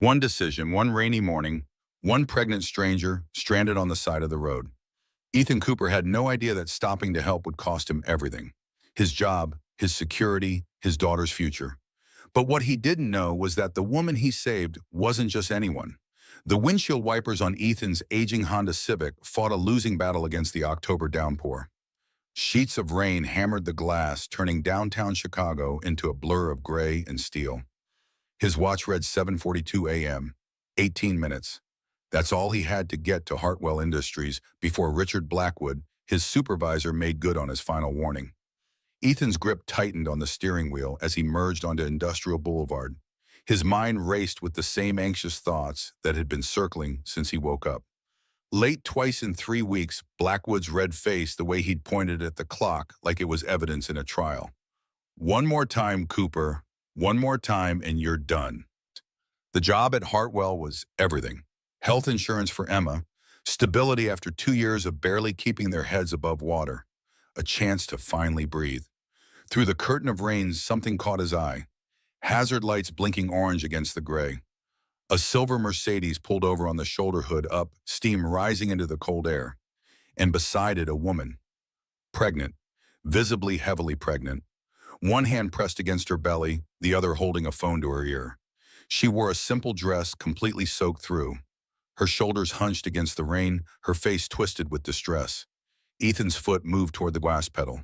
One decision, one rainy morning, one pregnant stranger stranded on the side of the road. Ethan Cooper had no idea that stopping to help would cost him everything. His job, his security, his daughter's future. But what he didn't know was that the woman he saved wasn't just anyone. The windshield wipers on Ethan's aging Honda Civic fought a losing battle against the October downpour. Sheets of rain hammered the glass, turning downtown Chicago into a blur of gray and steel. His watch read 7:42 a.m., 18 minutes. That's all he had to get to Hartwell Industries before Richard Blackwood, his supervisor, made good on his final warning. Ethan's grip tightened on the steering wheel as he merged onto Industrial Boulevard. His mind raced with the same anxious thoughts that had been circling since he woke up. Late twice in 3 weeks, Blackwood's red face the way he'd pointed at the clock like it was evidence in a trial. One more time, Cooper. One more time and you're done. The job at Hartwell was everything. Health insurance for Emma, stability after 2 years of barely keeping their heads above water, a chance to finally breathe. Through the curtain of rain, something caught his eye. Hazard lights blinking orange against the gray. A silver Mercedes pulled over on the shoulder hood up, steam rising into the cold air. And beside it, a woman. Pregnant, visibly heavily pregnant. One hand pressed against her belly, the other holding a phone to her ear. She wore a simple dress completely soaked through. Her shoulders hunched against the rain, her face twisted with distress. Ethan's foot moved toward the gas pedal.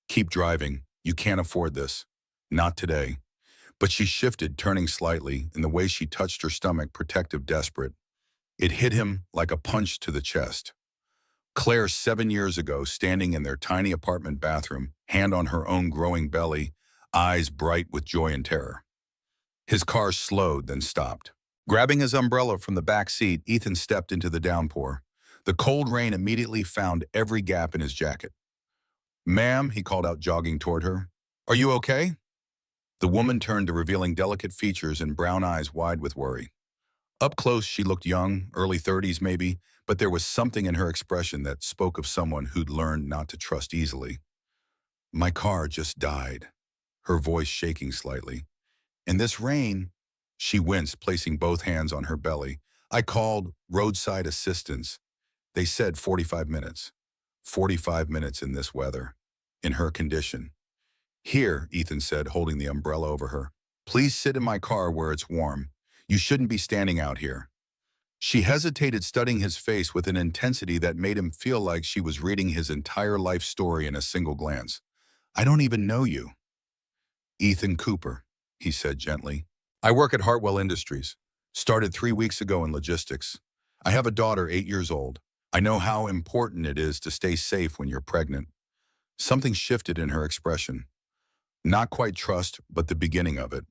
Keep driving. You can't afford this. Not today. But she shifted, turning slightly, and the way she touched her stomach, protective, desperate. It hit him like a punch to the chest. Claire, 7 years ago, standing in their tiny apartment bathroom, hand on her own growing belly, eyes bright with joy and terror. His car slowed, then stopped. Grabbing his umbrella from the back seat, Ethan stepped into the downpour. The cold rain immediately found every gap in his jacket. "Ma'am," he called out, jogging toward her. "Are you okay?" The woman turned to revealing delicate features and brown eyes wide with worry. Up close, she looked young, early 30s maybe, but there was something in her expression that spoke of someone who'd learned not to trust easily. "My car just died," her voice shaking slightly. "In this rain," she winced, placing both hands on her belly. "I called roadside assistance. They said 45 minutes. 45 minutes in this weather, in her condition." "Here," Ethan said, holding the umbrella over her. "Please sit in my car where it's warm. You shouldn't be standing out here." She hesitated, studying his face with an intensity that made him feel like she was reading his entire life story in a single glance. "I don't even know you." "Ethan Cooper," he said gently. "I work at Hartwell Industries. Started 3 weeks ago in logistics. I have a daughter, 8 years old. I know how important it is to stay safe when you're pregnant." Something shifted in her expression. Not quite trust, but the beginning of it.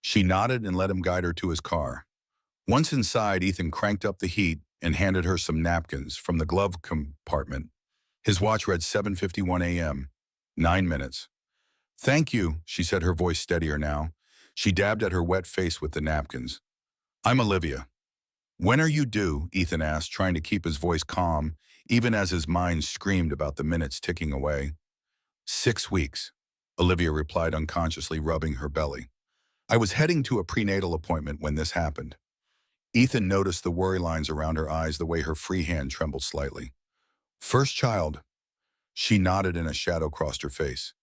She nodded and let him guide her to his car. Once inside, Ethan cranked up the heat and handed her some napkins from the glove compartment. His watch read 7:51 a.m., 9 minutes. "Thank you," she said, her voice steadier now. She dabbed at her wet face with the napkins. "I'm Olivia." "When are you due?" Ethan asked, trying to keep his voice calm, even as his mind screamed about the minutes ticking away. 6 weeks, Olivia replied, unconsciously rubbing her belly. "I was heading to a prenatal appointment when this happened." Ethan noticed the worry lines around her eyes, the way her free hand trembled slightly. "First child?" She nodded and a shadow crossed her face.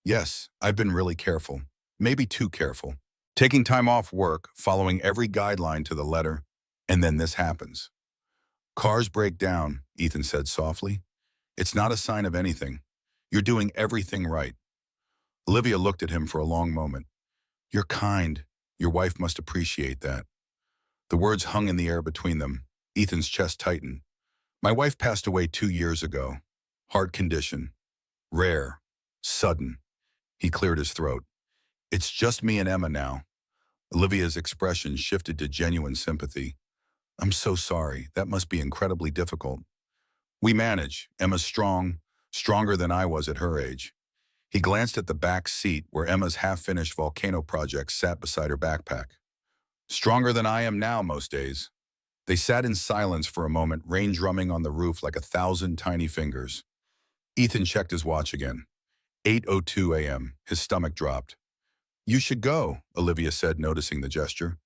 "Yes, I've been really careful. Maybe too careful. Taking time off work, following every guideline to the letter, and then this happens." "Cars break down," Ethan said softly. "It's not a sign of anything. You're doing everything right." Olivia looked at him for a long moment. "You're kind. Your wife must appreciate that." The words hung in the air between them. Ethan's chest tightened. "My wife passed away 2 years ago. Heart condition. Rare. Sudden." He cleared his throat. "It's just me and Emma now." Olivia's expression shifted to genuine sympathy. "I'm so sorry. That must be incredibly difficult." "We manage. Emma's strong, stronger than I was at her age." He glanced at the back seat where Emma's half-finished volcano project sat beside her backpack. "Stronger than I am now most days." They sat in silence for a moment, rain drumming on the roof like 1,000 tiny fingers. Ethan checked his watch again. 8:02 a.m. His stomach dropped. "You should go," Olivia said, noticing the gesture.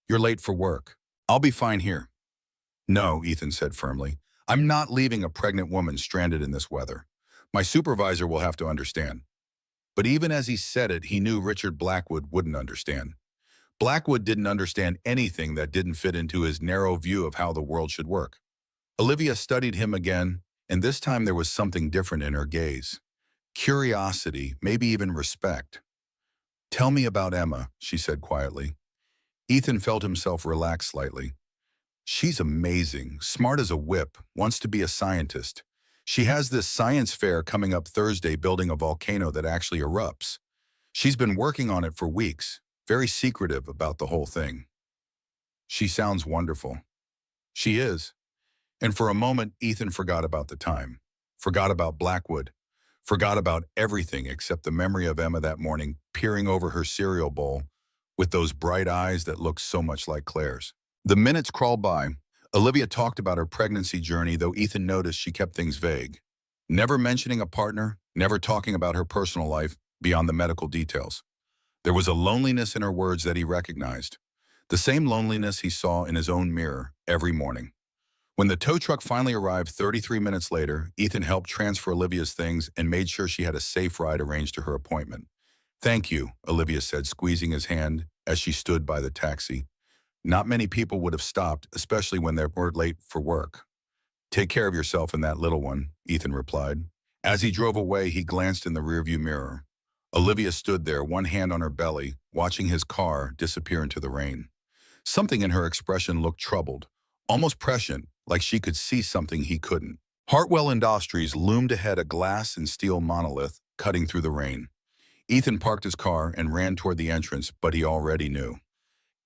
You're late for work. I'll be fine here. No, Ethan said firmly. I'm not leaving a pregnant woman stranded in this weather. My supervisor will have to understand. But even as he said it, he knew Richard Blackwood wouldn't understand. Blackwood didn't understand anything that didn't fit into his narrow view of how the world should work. Olivia studied him again, and this time there was something different in her gaze. Curiosity, maybe even respect. Tell me about Emma, she said quietly. Ethan felt himself relax slightly. She's amazing, smart as a whip, wants to be a scientist. She has this science fair coming up Thursday building a volcano that actually erupts. She's been working on it for weeks, very secretive about the whole thing. She sounds wonderful. She is. And for a moment, Ethan forgot about the time, forgot about Blackwood, forgot about everything except the memory of Emma that morning peering over her cereal bowl with those bright eyes that looked so much like Claire's. The minutes crawled by. Olivia talked about her pregnancy journey, though Ethan noticed she kept things vague. Never mentioning a partner, never talking about her personal life beyond the medical details. There was a loneliness in her words that he recognized, the same loneliness he saw in his own mirror every morning. When the tow truck finally arrived 33 minutes later, Ethan helped transfer Olivia's things and made sure she had a safe ride arranged to her appointment. Thank you, Olivia said, squeezing his hand as she stood by the taxi. Not many people would have stopped, especially when they were late for work. Take care of yourself and that little one, Ethan replied. As he drove away, he glanced in the rearview mirror. Olivia stood there, one hand on her belly, watching his car disappear into the rain. Something in her expression looked troubled, almost prescient, like she could see something he couldn't. Hartwell Industries loomed ahead, a glass and steel monolith cutting through the rain. Ethan parked his car and ran toward the entrance, but he already knew.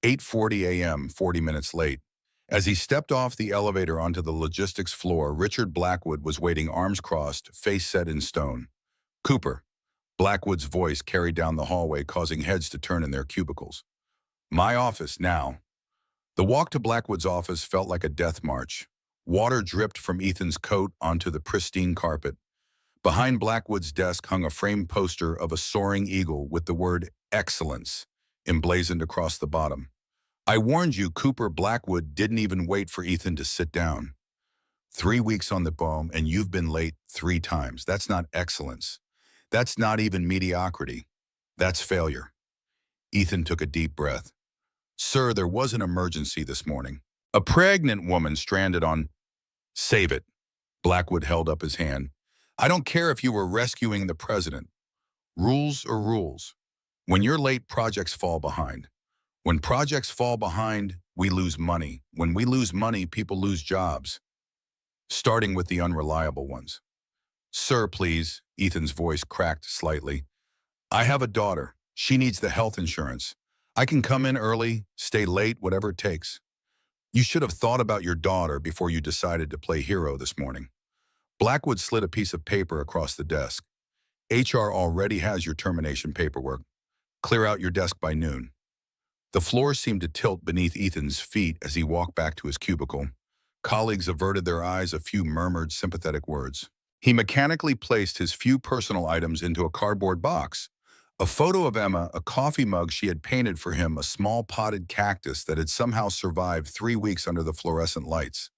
8:40 a.m., 40 minutes late. As he stepped off the elevator onto the logistics floor, Richard Blackwood was waiting, arms crossed, face set in stone. Cooper. Blackwood's voice carried down the hallway, causing heads to turn in their cubicles. My office now. The walk to Blackwood's office felt like a death march. Water dripped from Ethan's coat onto the pristine carpet. Behind Blackwood's desk hung a framed poster of a soaring eagle with the word excellence emblazoned across the bottom. I warned you, Cooper. Blackwood didn't even wait for Ethan to sit down. 3 weeks on the boom and you've been late 3 times. That's not excellence. That's not even mediocrity. That's failure. Ethan took a deep breath. Sir, there was an emergency this morning. A pregnant woman stranded on... Save it. Blackwood held up his hand. I don't care if you were rescuing the president. Rules are rules. When you're late, projects fall behind. When projects fall behind, we lose money. When we lose money, people lose jobs. Starting with the unreliable ones. Sir, please, Ethan's voice cracked slightly. I have a daughter. She needs the health insurance. I can come in early, stay late, whatever it takes. You should have thought about your daughter before you decided to play hero this morning. Blackwood slid a piece of paper across the desk. HR already has your termination paperwork. Clear out your desk by noon. The floor seemed to tilt beneath Ethan's feet as he walked back to his cubicle. Colleagues averted their eyes, a few murmured sympathetic words. He mechanically placed his few personal items into a cardboard box. A photo of Emma, a coffee mug she had painted for him, a small potted cactus that had somehow survived 3 weeks under the fluorescent lights.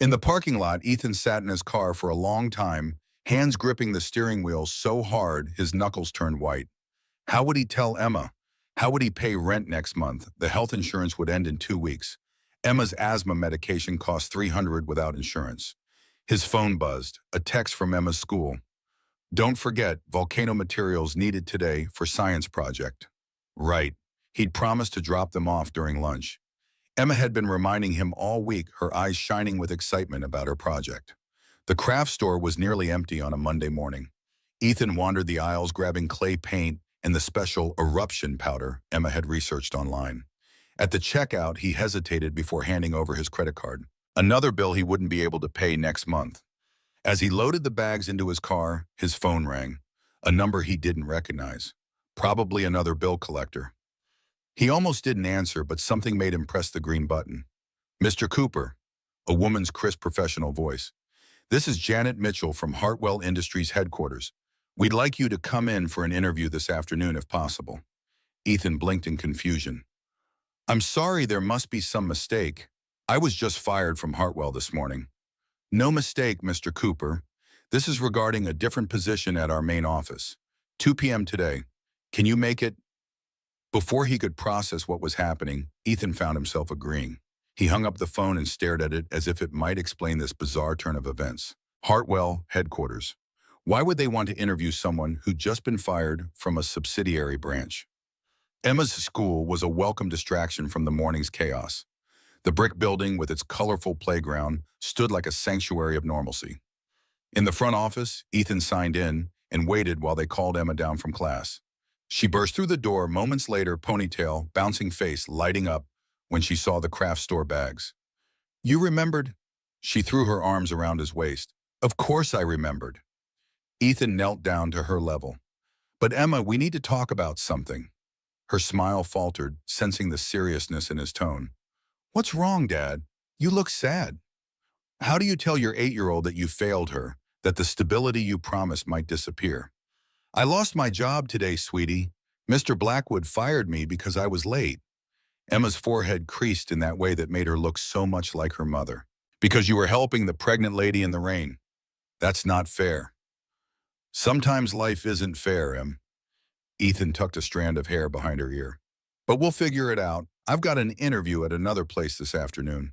In the parking lot, Ethan sat in his car for a long time, hands gripping the steering wheel so hard his knuckles turned white. How would he tell Emma? How would he pay rent next month? The health insurance would end in 2 weeks. Emma's asthma medication cost $300 without insurance. His phone buzzed, a text from Emma's school. Don't forget, volcano materials needed today for science project. Right. He'd promised to drop them off during lunch. Emma had been reminding him all week, her eyes shining with excitement about her project. The craft store was nearly empty on a Monday morning. Ethan wandered the aisles, grabbing clay paint and the special eruption powder Emma had researched online. At the checkout, he hesitated before handing over his credit card. Another bill he wouldn't be able to pay next month. As he loaded the bags into his car, his phone rang, a number he didn't recognize. Probably another bill collector. He almost didn't answer, but something made him press the green button. Mr. Cooper, a woman's crisp professional voice. This is Janet Mitchell from Hartwell Industries headquarters. We'd like you to come in for an interview this afternoon if possible. Ethan blinked in confusion. I'm sorry, there must be some mistake. I was just fired from Hartwell this morning. No mistake, Mr. Cooper. This is regarding a different position at our main office. 2 p.m. today. Can you make it? Before he could process what was happening, Ethan found himself agreeing. He hung up the phone and stared at it as if it might explain this bizarre turn of events. Hartwell headquarters. Why would they want to interview someone who'd just been fired from a subsidiary branch? Emma's school was a welcome distraction from the morning's chaos. The brick building with its colorful playground stood like a sanctuary of normalcy. In the front office, Ethan signed in and waited while they called Emma down from class. She burst through the door moments later, ponytail, bouncing face lighting up when she saw the craft store bags. You remembered? She threw her arms around his waist. Of course I remembered. Ethan knelt down to her level. But Emma, we need to talk about something. Her smile faltered, sensing the seriousness in his tone. What's wrong, Dad? You look sad. How do you tell your 8-year-old that you failed her, that the stability you promised might disappear? I lost my job today, sweetie. Mr. Blackwood fired me because I was late. Emma's forehead creased in that way that made her look so much like her mother. Because you were helping the pregnant lady in the rain. That's not fair. Sometimes life isn't fair, Em. Ethan tucked a strand of hair behind her ear. But we'll figure it out. I've got an interview at another place this afternoon.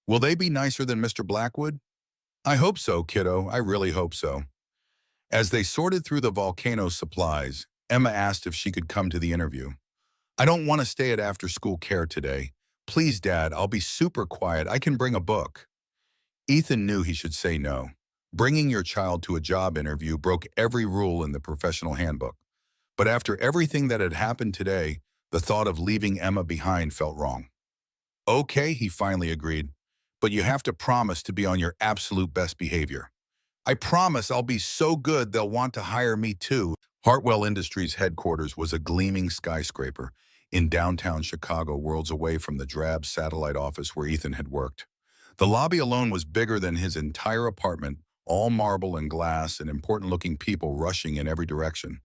Will they be nicer than Mr. Blackwood? I hope so, kiddo. I really hope so. As they sorted through the volcano supplies, Emma asked if she could come to the interview. I don't want to stay at after-school care today. Please, Dad, I'll be super quiet. I can bring a book. Ethan knew he should say no. Bringing your child to a job interview broke every rule in the professional handbook. But after everything that had happened today, the thought of leaving Emma behind felt wrong. Okay, he finally agreed, but you have to promise to be on your absolute best behavior. I promise I'll be so good they'll want to hire me too. Hartwell Industries headquarters was a gleaming skyscraper in downtown Chicago, worlds away from the drab satellite office where Ethan had worked. The lobby alone was bigger than his entire apartment, all marble and glass and important-looking people rushing in every direction.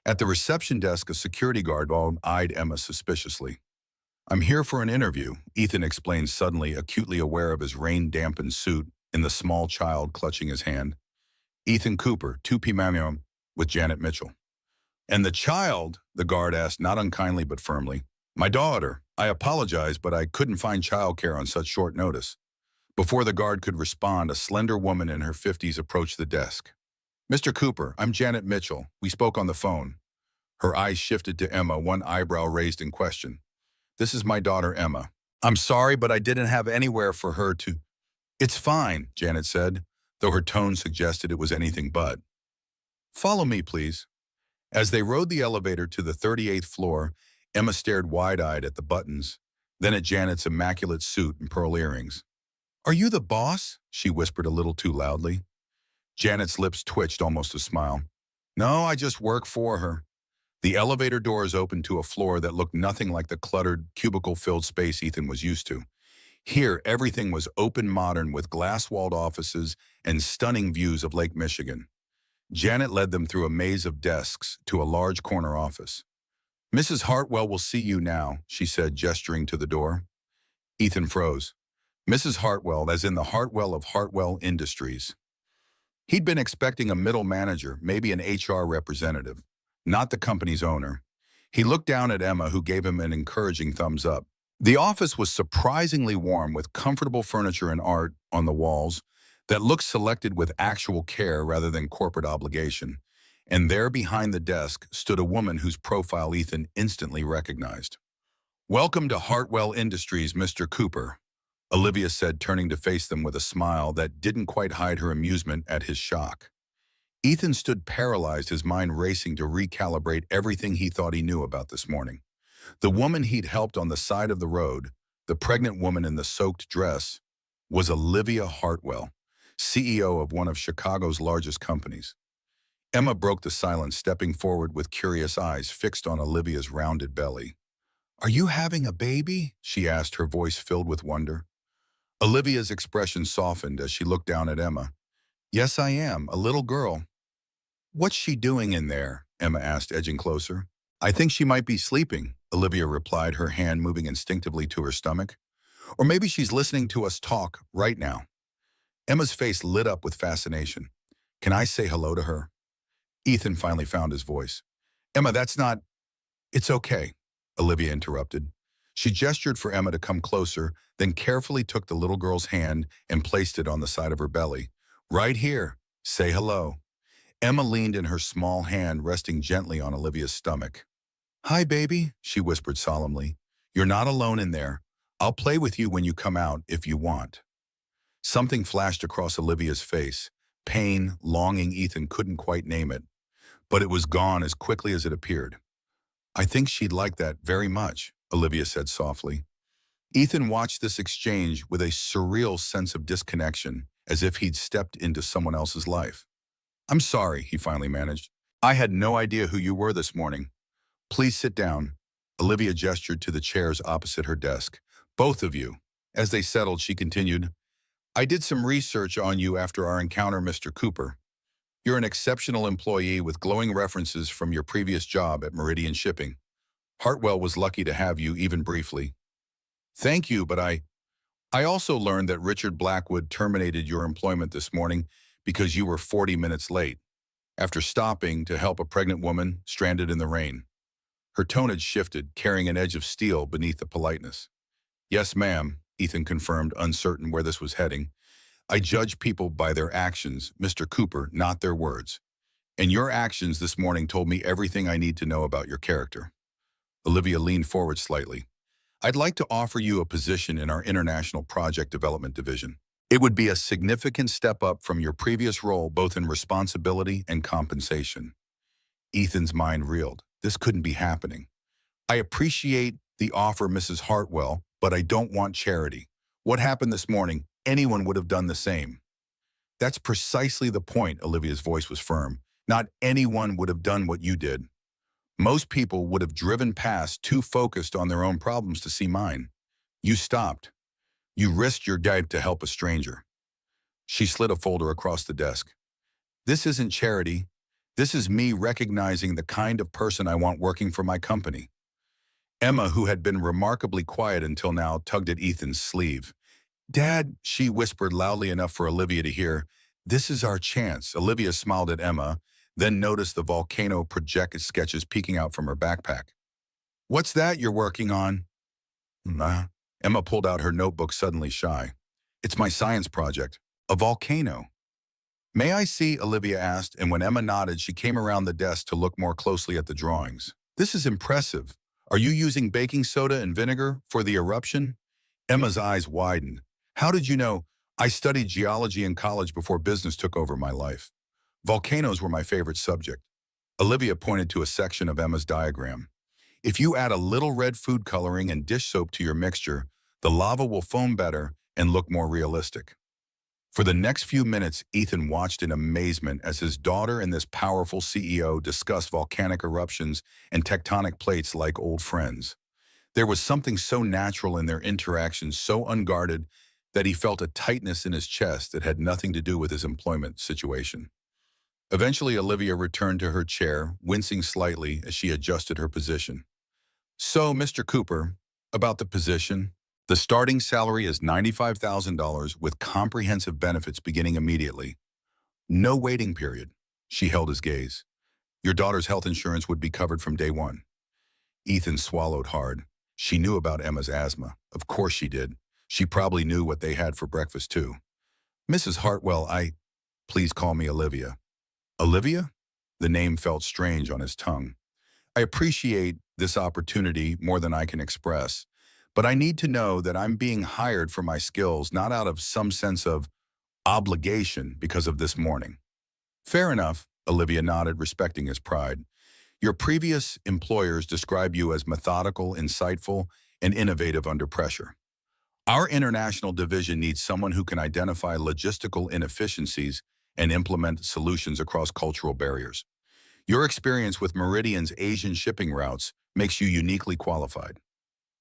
At the reception desk, a security guard eyed Emma suspiciously. I'm here for an interview, Ethan explained suddenly, acutely aware of his rain-dampened suit and the small child clutching his hand. Ethan Cooper, 2 p.m. with Janet Mitchell. And the child, the guard asked, not unkindly but firmly. My daughter. I apologize, but I couldn't find childcare on such short notice. Before the guard could respond, a slender woman in her 50s approached the desk. Mr. Cooper, I'm Janet Mitchell. We spoke on the phone. Her eyes shifted to Emma, one eyebrow raised in question. This is my daughter, Emma. I'm sorry, but I didn't have anywhere for her to... It's fine, Janet said, though her tone suggested it was anything but. Follow me, please. As they rode the elevator to the 38th floor, Emma stared wide-eyed at the buttons, then at Janet's immaculate suit and pearl earrings. Are you the boss? She whispered a little too loudly. Janet's lips twitched almost a smile. No, I just work for her. The elevator doors opened to a floor that looked nothing like the cluttered, cubicle-filled space Ethan was used to. Here, everything was open modern with glass-walled offices and stunning views of Lake Michigan. Janet led them through a maze of desks to a large corner office. Mrs. Hartwell will see you now, she said, gesturing to the door. Ethan froze. Mrs. Hartwell, as in the Hartwell of Hartwell Industries. He'd been expecting a middle manager, maybe an HR representative, not the company's owner. He looked down at Emma, who gave him an encouraging thumbs up. The office was surprisingly warm, with comfortable furniture and art on the walls that looked selected with actual care rather than corporate obligation. And there behind the desk stood a woman whose profile Ethan instantly recognized. Welcome to Hartwell Industries, Mr. Cooper, Olivia said, turning to face them with a smile that didn't quite hide her amusement at his shock. Ethan stood paralyzed, his mind racing to recalibrate everything he thought he knew about this morning. The woman he'd helped on the side of the road, the pregnant woman in the soaked dress, was Olivia Hartwell, CEO of one of Chicago's largest companies. Emma broke the silence, stepping forward with curious eyes fixed on Olivia's rounded belly. Are you having a baby? She asked, her voice filled with wonder. Olivia's expression softened as she looked down at Emma. Yes, I am, a little girl. What's she doing in there? Emma asked, edging closer. I think she might be sleeping. Olivia replied, her hand moving instinctively to her stomach. Or maybe she's listening to us talk right now. Emma's face lit up with fascination. Can I say hello to her? Ethan finally found his voice. Emma, that's not... It's okay, Olivia interrupted. She gestured for Emma to come closer, then carefully took the little girl's hand and placed it on the side of her belly. Right here. Say hello. Emma leaned in her small hand, resting gently on Olivia's stomach. Hi, baby, she whispered solemnly. You're not alone in there. I'll play with you when you come out if you want. Something flashed across Olivia's face. Pain, longing, Ethan couldn't quite name it. But it was gone as quickly as it appeared. I think she'd like that very much, Olivia said softly. Ethan watched this exchange with a surreal sense of disconnection, as if he'd stepped into someone else's life. I'm sorry, he finally managed. I had no idea who you were this morning. Please sit down. Olivia gestured to the chairs opposite her desk. Both of you. As they settled, she continued, I did some research on you after our encounter, Mr. Cooper. You're an exceptional employee with glowing references from your previous job at Meridian Shipping. Hartwell was lucky to have you even briefly. Thank you, but I also learned that Richard Blackwood terminated your employment this morning because you were 40 minutes late, after stopping to help a pregnant woman stranded in the rain. Her tone had shifted, carrying an edge of steel beneath the politeness. Yes, ma'am, Ethan confirmed, uncertain where this was heading. I judge people by their actions, Mr. Cooper, not their words. And your actions this morning told me everything I need to know about your character. Olivia leaned forward slightly. I'd like to offer you a position in our International Project Development Division. It would be a significant step up from your previous role, both in responsibility and compensation. Ethan's mind reeled. This couldn't be happening. I appreciate the offer, Mrs. Hartwell, but I don't want charity. What happened this morning, anyone would have done the same. That's precisely the point, Olivia's voice was firm. Not anyone would have done what you did. Most people would have driven past, too focused on their own problems to see mine. You stopped. You risked your life to help a stranger. She slid a folder across the desk. This isn't charity. This is me recognizing the kind of person I want working for my company. Emma, who had been remarkably quiet until now, tugged at Ethan's sleeve. Dad, she whispered loudly enough for Olivia to hear. This is our chance. Olivia smiled at Emma, then noticed the volcano project sketches peeking out from her backpack. What's that you're working on? Emma pulled out her notebook, suddenly shy. It's my science project. A volcano. May I see? Olivia asked, and when Emma nodded, she came around the desk to look more closely at the drawings. This is impressive. Are you using baking soda and vinegar for the eruption? Emma's eyes widened. How did you know? I studied geology in college before business took over my life. Volcanoes were my favorite subject. Olivia pointed to a section of Emma's diagram. If you add a little red food coloring and dish soap to your mixture, the lava will foam better and look more realistic. For the next few minutes, Ethan watched in amazement as his daughter and this powerful CEO discussed volcanic eruptions and tectonic plates like old friends. There was something so natural in their interactions, so unguarded, that he felt a tightness in his chest that had nothing to do with his employment situation. Eventually, Olivia returned to her chair, wincing slightly as she adjusted her position. So, Mr. Cooper, about the position. The starting salary is $95,000 with comprehensive benefits beginning immediately. No waiting period. She held his gaze. Your daughter's health insurance would be covered from day one. Ethan swallowed hard. She knew about Emma's asthma. Of course she did. She probably knew what they had for breakfast too. Mrs. Hartwell, please call me Olivia. Olivia? The name felt strange on his tongue. I appreciate this opportunity more than I can express, but I need to know that I'm being hired for my skills, not out of some sense of obligation because of this morning. Fair enough, Olivia nodded, respecting his pride. Your previous employers describe you as methodical, insightful, and innovative under pressure. Our international division needs someone who can identify logistical inefficiencies and implement solutions across cultural barriers. Your experience with Meridian's Asian shipping routes makes you uniquely qualified.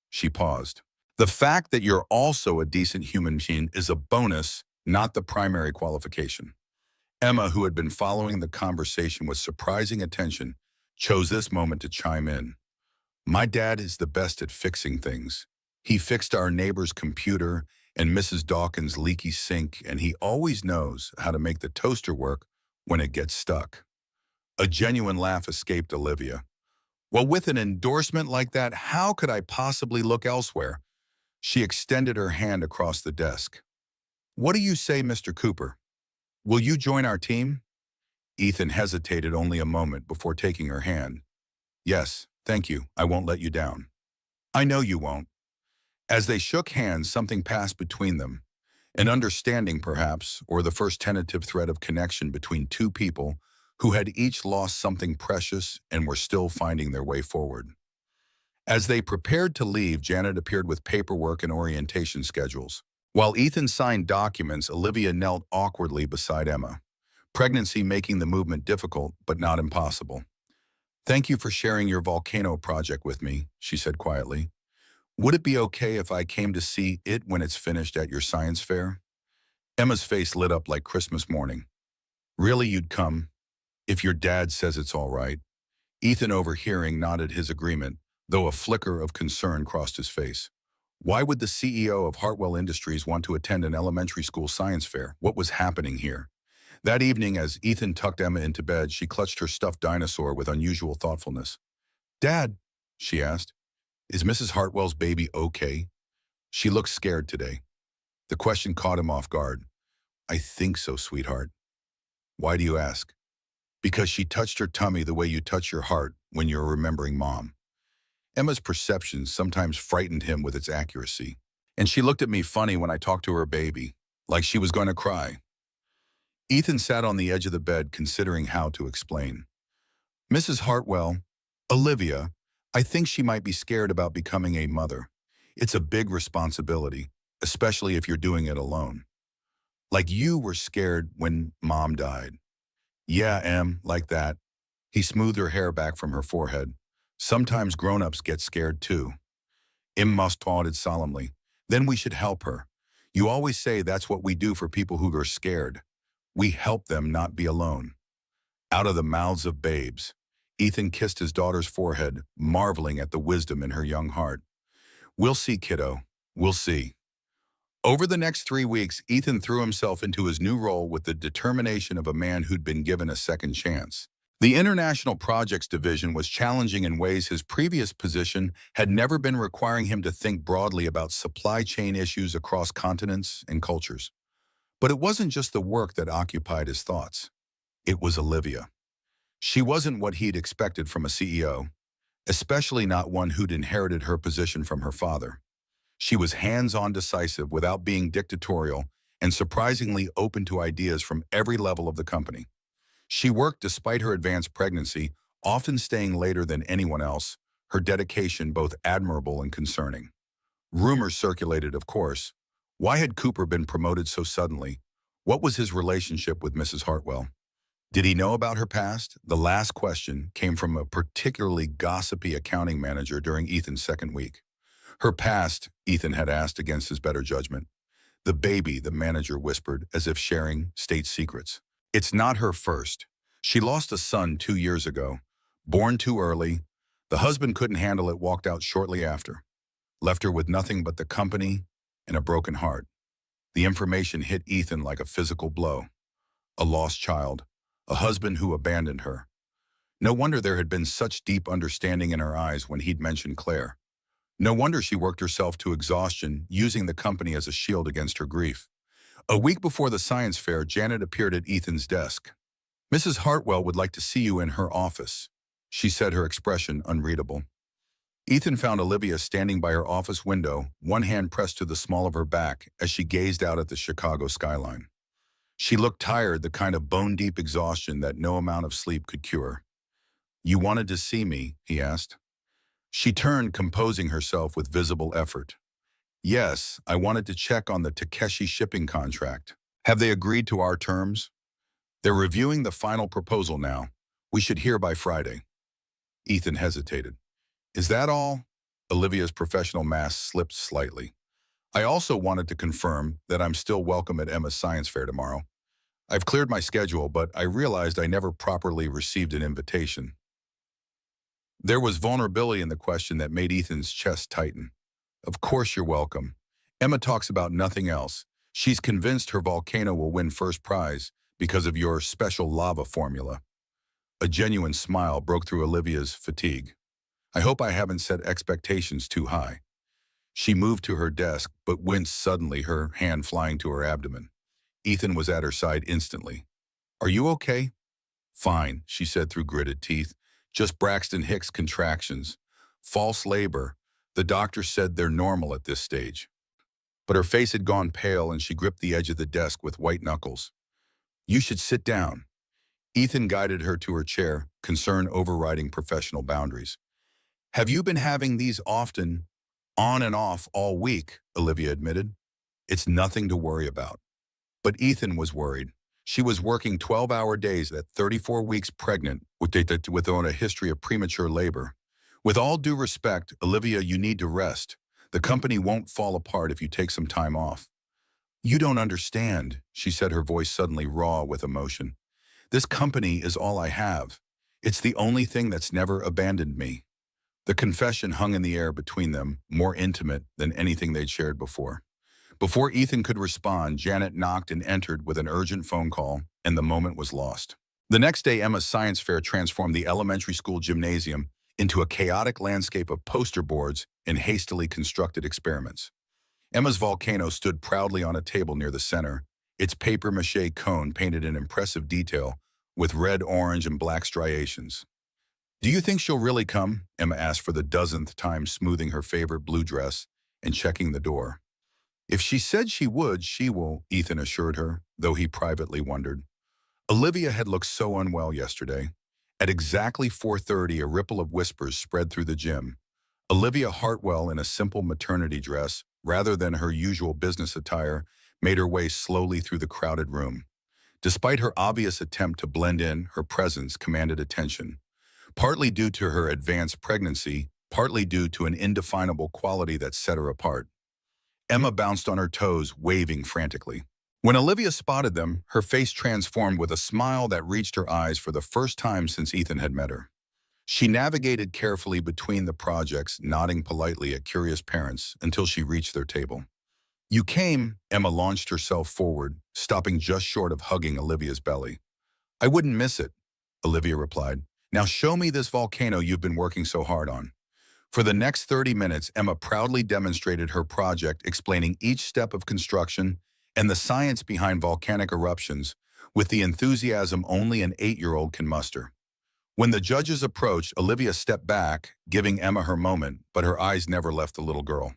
She paused. The fact that you're also a decent human being is a bonus, not the primary qualification. Emma, who had been following the conversation with surprising attention, chose this moment to chime in. My dad is the best at fixing things. He fixed our neighbor's computer and Mrs. Dawkins' leaky sink, and he always knows how to make the toaster work when it gets stuck. A genuine laugh escaped Olivia. Well, with an endorsement like that, how could I possibly look elsewhere? She extended her hand across the desk. What do you say, Mr. Cooper? Will you join our team? Ethan hesitated only a moment before taking her hand. Yes, thank you. I won't let you down. I know you won't. As they shook hands, something passed between them. An understanding, perhaps, or the first tentative thread of connection between two people who had each lost something precious and were still finding their way forward. As they prepared to leave, Janet appeared with paperwork and orientation schedules. While Ethan signed documents, Olivia knelt awkwardly beside Emma, pregnancy making the movement difficult but not impossible. Thank you for sharing your volcano project with me, she said quietly. Would it be okay if I came to see it when it's finished at your science fair? Emma's face lit up like Christmas morning. Really, you'd come? If your dad says it's all right. Ethan, overhearing, nodded his agreement, though a flicker of concern crossed his face. Why would the CEO of Hartwell Industries want to attend an elementary school science fair? What was happening here? That evening, as Ethan tucked Emma into bed, she clutched her stuffed dinosaur with unusual thoughtfulness. Dad, she asked, is Mrs. Hartwell's baby okay? She looked scared today. The question caught him off guard. I think so, sweetheart. Why do you ask? Because she touched her tummy the way you touch your heart when you're remembering Mom. Emma's perceptions sometimes frightened him with its accuracy. And she looked at me funny when I talked to her baby, like she was going to cry. Ethan sat on the edge of the bed considering how to explain. Mrs. Hartwell, Olivia, I think she might be scared about becoming a mother. It's a big responsibility, especially if you're doing it alone. Like you were scared when Mom died. Yeah, Em, like that. He smoothed her hair back from her forehead. Sometimes grown-ups get scared too. Em nodded solemnly. Then we should help her. You always say that's what we do for people who are scared. We help them not be alone. Out of the mouths of babes, Ethan kissed his daughter's forehead, marveling at the wisdom in her young heart. We'll see, kiddo. We'll see. Over the next 3 weeks, Ethan threw himself into his new role with the determination of a man who'd been given a second chance. The International Projects Division was challenging in ways his previous position had never been, requiring him to think broadly about supply chain issues across continents and cultures. But it wasn't just the work that occupied his thoughts. It was Olivia. She wasn't what he'd expected from a CEO, especially not one who'd inherited her position from her father. She was hands-on, decisive without being dictatorial, and surprisingly open to ideas from every level of the company. She worked despite her advanced pregnancy, often staying later than anyone else, her dedication both admirable and concerning. Rumors circulated, of course. Why had Cooper been promoted so suddenly? What was his relationship with Mrs. Hartwell? Did he know about her past? The last question came from a particularly gossipy accounting manager during Ethan's second week. Her past, Ethan had asked against his better judgment. The baby, the manager whispered, as if sharing state secrets. It's not her first. She lost a son 2 years ago. Born too early. The husband couldn't handle it, walked out shortly after. Left her with nothing but the company and a broken heart. The information hit Ethan like a physical blow. A lost child. A husband who abandoned her. No wonder there had been such deep understanding in her eyes when he'd mentioned Claire. No wonder she worked herself to exhaustion, using the company as a shield against her grief. A week before the science fair, Janet appeared at Ethan's desk. Mrs. Hartwell would like to see you in her office, she said, her expression unreadable. Ethan found Olivia standing by her office window, one hand pressed to the small of her back as she gazed out at the Chicago skyline. She looked tired, the kind of bone-deep exhaustion that no amount of sleep could cure. You wanted to see me, he asked. She turned, composing herself with visible effort. Yes, I wanted to check on the Takeshi shipping contract. Have they agreed to our terms? They're reviewing the final proposal now. We should hear by Friday. Ethan hesitated. Is that all? Olivia's professional mask slipped slightly. I also wanted to confirm that I'm still welcome at Emma's science fair tomorrow. I've cleared my schedule, but I realized I never properly received an invitation. There was vulnerability in the question that made Ethan's chest tighten. Of course you're welcome. Emma talks about nothing else. She's convinced her volcano will win first prize because of your special lava formula. A genuine smile broke through Olivia's fatigue. I hope I haven't set expectations too high. She moved to her desk, but winced suddenly, her hand flying to her abdomen. Ethan was at her side instantly. Are you okay? Fine, she said through gritted teeth. Just Braxton Hicks contractions. False labor. The doctor said they're normal at this stage. But her face had gone pale and she gripped the edge of the desk with white knuckles. You should sit down. Ethan guided her to her chair, concern overriding professional boundaries. Have you been having these often, on and off all week? Olivia admitted. It's nothing to worry about. But Ethan was worried. She was working 12-hour days at 34 weeks pregnant with a history of premature labor. With all due respect, Olivia, you need to rest. The company won't fall apart if you take some time off. You don't understand, she said, her voice suddenly raw with emotion. This company is all I have. It's the only thing that's never abandoned me. The confession hung in the air between them, more intimate than anything they'd shared before. Before Ethan could respond, Janet knocked and entered with an urgent phone call, and the moment was lost. The next day, Emma's science fair transformed the elementary school gymnasium into a chaotic landscape of poster boards and hastily constructed experiments. Emma's volcano stood proudly on a table near the center, its papier-mâché cone painted in impressive detail with red, orange, and black striations. Do you think she'll really come? Emma asked for the dozenth time, smoothing her favorite blue dress and checking the door. If she said she would, she will, Ethan assured her, though he privately wondered. Olivia had looked so unwell yesterday. At exactly 4:30, a ripple of whispers spread through the gym. Olivia Hartwell, in a simple maternity dress, rather than her usual business attire, made her way slowly through the crowded room. Despite her obvious attempt to blend in, her presence commanded attention. Partly due to her advanced pregnancy, partly due to an indefinable quality that set her apart. Emma bounced on her toes, waving frantically. When Olivia spotted them, her face transformed with a smile that reached her eyes for the first time since Ethan had met her. She navigated carefully between the projects, nodding politely at curious parents until she reached their table. You came, Emma launched herself forward, stopping just short of hugging Olivia's belly. I wouldn't miss it, Olivia replied. Now show me this volcano you've been working so hard on. For the next 30 minutes, Emma proudly demonstrated her project, explaining each step of construction and the science behind volcanic eruptions with the enthusiasm only an 8-year-old can muster. When the judges approached, Olivia stepped back, giving Emma her moment, but her eyes never left the little girl.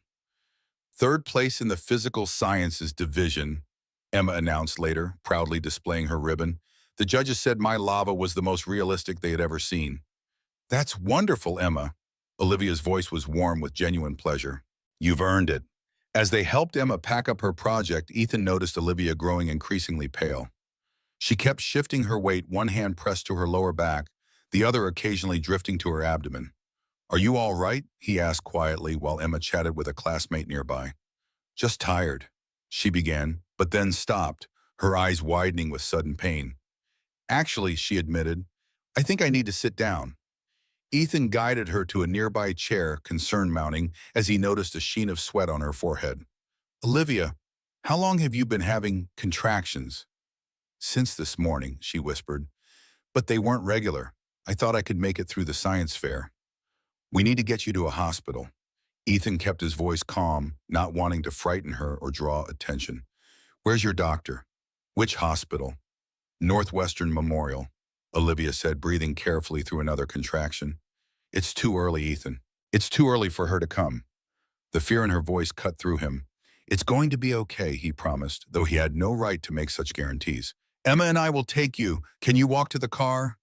Third place in the physical sciences division, Emma announced later, proudly displaying her ribbon. The judges said my lava was the most realistic they had ever seen. That's wonderful, Emma. Olivia's voice was warm with genuine pleasure. You've earned it. As they helped Emma pack up her project, Ethan noticed Olivia growing increasingly pale. She kept shifting her weight, one hand pressed to her lower back, the other occasionally drifting to her abdomen. Are you all right? He asked quietly while Emma chatted with a classmate nearby. Just tired, she began, but then stopped, her eyes widening with sudden pain. Actually, she admitted, I think I need to sit down. Ethan guided her to a nearby chair, concern mounting as he noticed a sheen of sweat on her forehead. Olivia, how long have you been having contractions? Since this morning, she whispered. But they weren't regular. I thought I could make it through the science fair. We need to get you to a hospital. Ethan kept his voice calm, not wanting to frighten her or draw attention. Where's your doctor? Which hospital? Northwestern Memorial, Olivia said, breathing carefully through another contraction. It's too early, Ethan. It's too early for her to come. The fear in her voice cut through him. It's going to be okay, he promised, though he had no right to make such guarantees. Emma and I will take you. Can you walk to the car?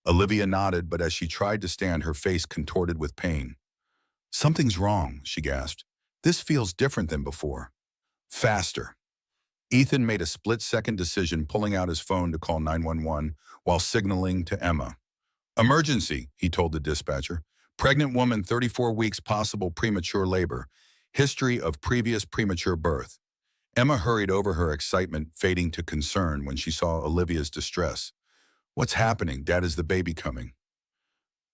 Olivia nodded, but as she tried to stand, her face contorted with pain. Something's wrong, she gasped. This feels different than before. Faster. Ethan made a split-second decision, pulling out his phone to call 911 while signaling to Emma. Emergency, he told the dispatcher. Pregnant woman, 34 weeks, possible premature labor. History of previous premature birth. Emma hurried over, her excitement fading to concern when she saw Olivia's distress. What's happening? Dad, is the baby coming?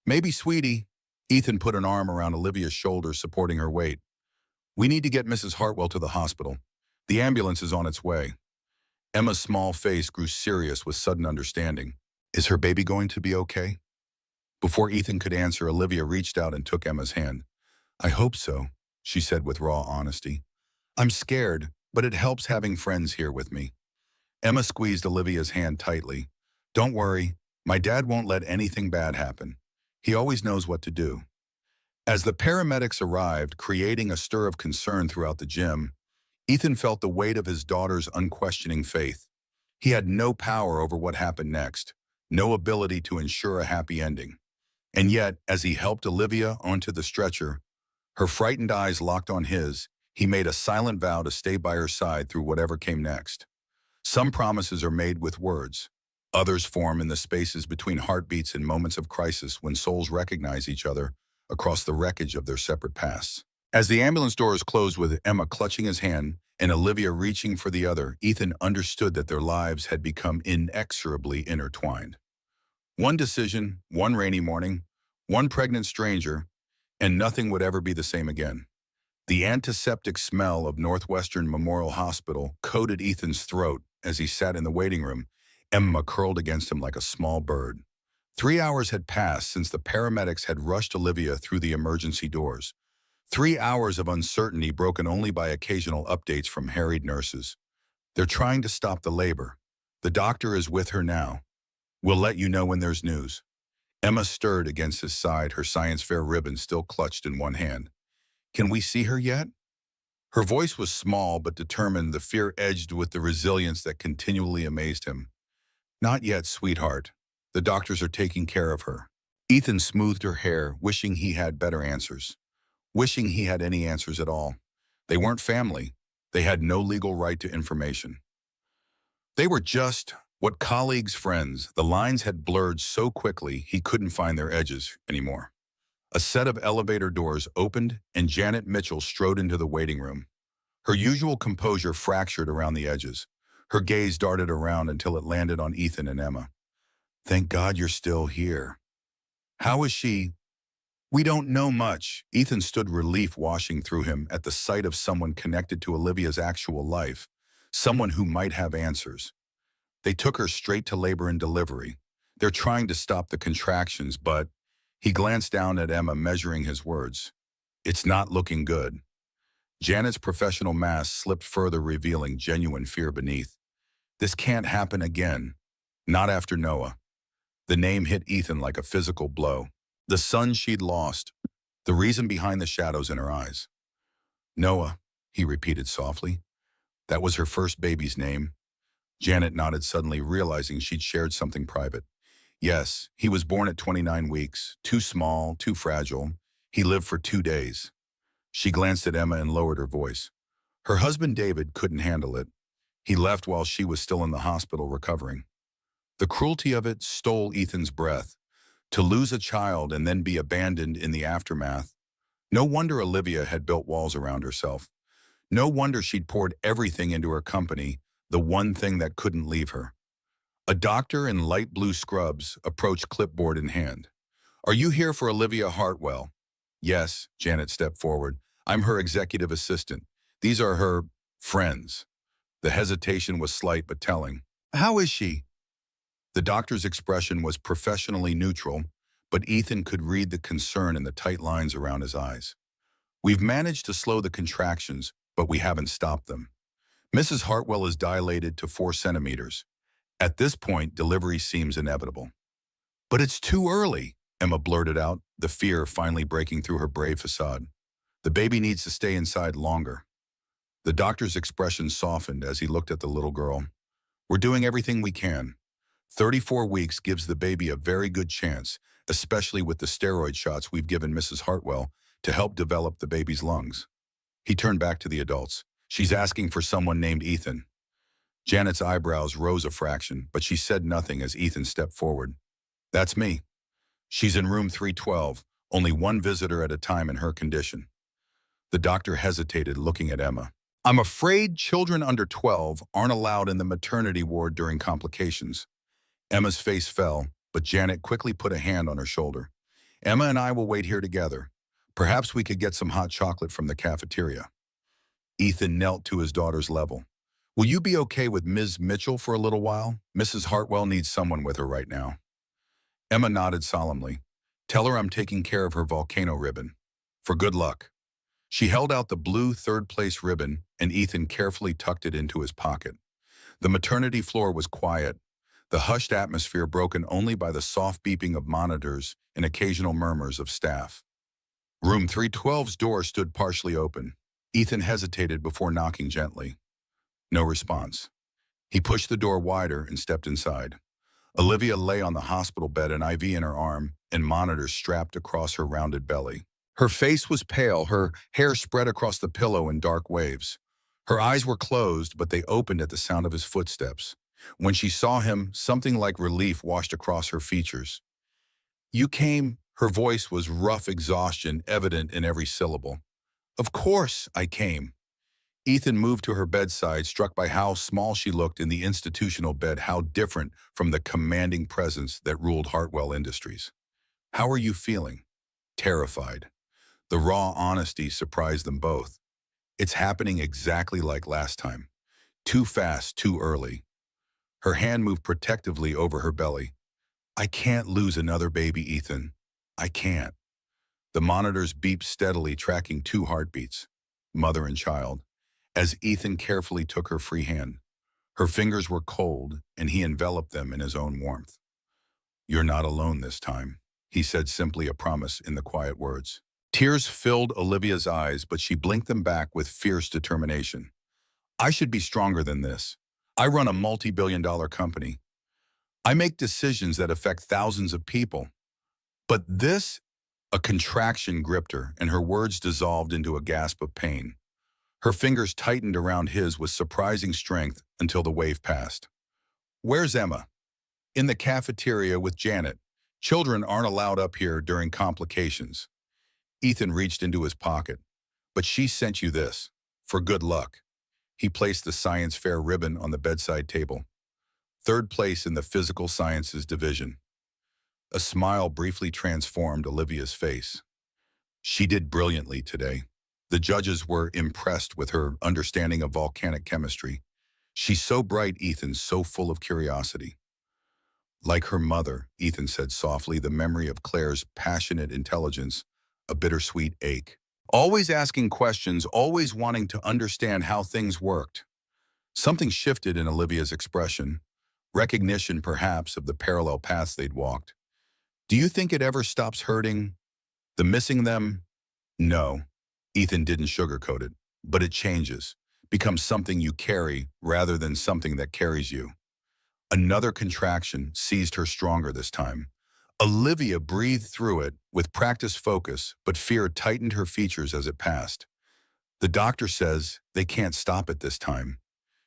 Maybe, sweetie. Ethan put an arm around Olivia's shoulder, supporting her weight. We need to get Mrs. Hartwell to the hospital. The ambulance is on its way. Emma's small face grew serious with sudden understanding. Is her baby going to be okay? Before Ethan could answer, Olivia reached out and took Emma's hand. I hope so, she said with raw honesty. I'm scared, but it helps having friends here with me. Emma squeezed Olivia's hand tightly. Don't worry, my dad won't let anything bad happen. He always knows what to do. As the paramedics arrived, creating a stir of concern throughout the gym, Ethan felt the weight of his daughter's unquestioning faith. He had no power over what happened next, no ability to ensure a happy ending. And yet, as he helped Olivia onto the stretcher, her frightened eyes locked on his, he made a silent vow to stay by her side through whatever came next. Some promises are made with words. Others form in the spaces between heartbeats in moments of crisis when souls recognize each other across the wreckage of their separate pasts. As the ambulance doors closed with Emma clutching his hand and Olivia reaching for the other, Ethan understood that their lives had become inexorably intertwined. One decision, one rainy morning, one pregnant stranger, and nothing would ever be the same again. The antiseptic smell of Northwestern Memorial Hospital coated Ethan's throat as he sat in the waiting room, Emma curled against him like a small bird. 3 hours had passed since the paramedics had rushed Olivia through the emergency doors. 3 hours of uncertainty broken only by occasional updates from harried nurses. They're trying to stop the labor. The doctor is with her now. We'll let you know when there's news. Emma stirred against his side, her science fair ribbon still clutched in one hand. Can we see her yet? Her voice was small but determined, the fear edged with the resilience that continually amazed him. Not yet, sweetheart. The doctors are taking care of her. Ethan smoothed her hair, wishing he had better answers. Wishing he had any answers at all. They weren't family. They had no legal right to information. They were just what colleagues, friends. The lines had blurred so quickly he couldn't find their edges anymore. A set of elevator doors opened and Janet Mitchell strode into the waiting room. Her usual composure fractured around the edges. Her gaze darted around until it landed on Ethan and Emma. Thank God you're still here. How is she? We don't know much. Ethan stood, relief washing through him at the sight of someone connected to Olivia's actual life, someone who might have answers. They took her straight to labor and delivery. They're trying to stop the contractions, but he glanced down at Emma, measuring his words. It's not looking good. Janet's professional mask slipped further, revealing genuine fear beneath. This can't happen again. Not after Noah. The name hit Ethan like a physical blow. The son she'd lost. The reason behind the shadows in her eyes. Noah, he repeated softly. That was her first baby's name. Janet nodded, suddenly realizing she'd shared something private. Yes, he was born at 29 weeks, too small, too fragile. He lived for 2 days. She glanced at Emma and lowered her voice. Her husband David couldn't handle it. He left while she was still in the hospital recovering. The cruelty of it stole Ethan's breath. To lose a child and then be abandoned in the aftermath. No wonder Olivia had built walls around herself. No wonder she'd poured everything into her company, the one thing that couldn't leave her. A doctor in light blue scrubs approached, clipboard in hand. Are you here for Olivia Hartwell? Yes, Janet stepped forward. I'm her executive assistant. These are her friends. The hesitation was slight but telling. How is she? The doctor's expression was professionally neutral, but Ethan could read the concern in the tight lines around his eyes. We've managed to slow the contractions, but we haven't stopped them. Mrs. Hartwell is dilated to 4 centimeters. At this point, delivery seems inevitable. But it's too early, Emma blurted out, the fear finally breaking through her brave facade. The baby needs to stay inside longer. The doctor's expression softened as he looked at the little girl. We're doing everything we can. 34 weeks gives the baby a very good chance, especially with the steroid shots we've given Mrs. Hartwell to help develop the baby's lungs. He turned back to the adults. She's asking for someone named Ethan. Janet's eyebrows rose a fraction, but she said nothing as Ethan stepped forward. That's me. She's in room 312, only one visitor at a time in her condition. The doctor hesitated, looking at Emma. I'm afraid children under 12 aren't allowed in the maternity ward during complications. Emma's face fell, but Janet quickly put a hand on her shoulder. Emma and I will wait here together. Perhaps we could get some hot chocolate from the cafeteria. Ethan knelt to his daughter's level. Will you be okay with Ms. Mitchell for a little while? Mrs. Hartwell needs someone with her right now. Emma nodded solemnly. Tell her I'm taking care of her volcano ribbon. For good luck. She held out the blue third-place ribbon, and Ethan carefully tucked it into his pocket. The maternity floor was quiet, the hushed atmosphere broken only by the soft beeping of monitors and occasional murmurs of staff. Room 312's door stood partially open. Ethan hesitated before knocking gently. No response. He pushed the door wider and stepped inside. Olivia lay on the hospital bed, an IV in her arm, and monitors strapped across her rounded belly. Her face was pale, her hair spread across the pillow in dark waves. Her eyes were closed, but they opened at the sound of his footsteps. When she saw him, something like relief washed across her features. You came. Her voice was rough exhaustion, evident in every syllable. Of course I came. Ethan moved to her bedside, struck by how small she looked in the institutional bed, how different from the commanding presence that ruled Hartwell Industries. How are you feeling? Terrified. The raw honesty surprised them both. It's happening exactly like last time. Too fast, too early. Her hand moved protectively over her belly. I can't lose another baby, Ethan. I can't. The monitors beeped steadily, tracking 2 heartbeats, mother and child, as Ethan carefully took her free hand. Her fingers were cold, and he enveloped them in his own warmth. You're not alone this time, he said, simply a promise in the quiet words. Tears filled Olivia's eyes, but she blinked them back with fierce determination. I should be stronger than this. I run a multi-billion-dollar company. I make decisions that affect thousands of people. But this, a contraction gripped her, and her words dissolved into a gasp of pain. Her fingers tightened around his with surprising strength until the wave passed. Where's Emma? In the cafeteria with Janet. Children aren't allowed up here during complications. Ethan reached into his pocket. But she sent you this. For good luck. He placed the science fair ribbon on the bedside table. 3rd place in the physical sciences division. A smile briefly transformed Olivia's face. She did brilliantly today. The judges were impressed with her understanding of volcanic chemistry. She's so bright, Ethan, so full of curiosity. Like her mother, Ethan said softly, the memory of Claire's passionate intelligence, a bittersweet ache. Always asking questions, always wanting to understand how things worked. Something shifted in Olivia's expression, recognition perhaps of the parallel paths they'd walked. Do you think it ever stops hurting? The missing them? No. Ethan didn't sugarcoat it, but it changes, becomes something you carry rather than something that carries you. Another contraction seized her stronger this time. Olivia breathed through it with practiced focus, but fear tightened her features as it passed. The doctor says they can't stop it this time.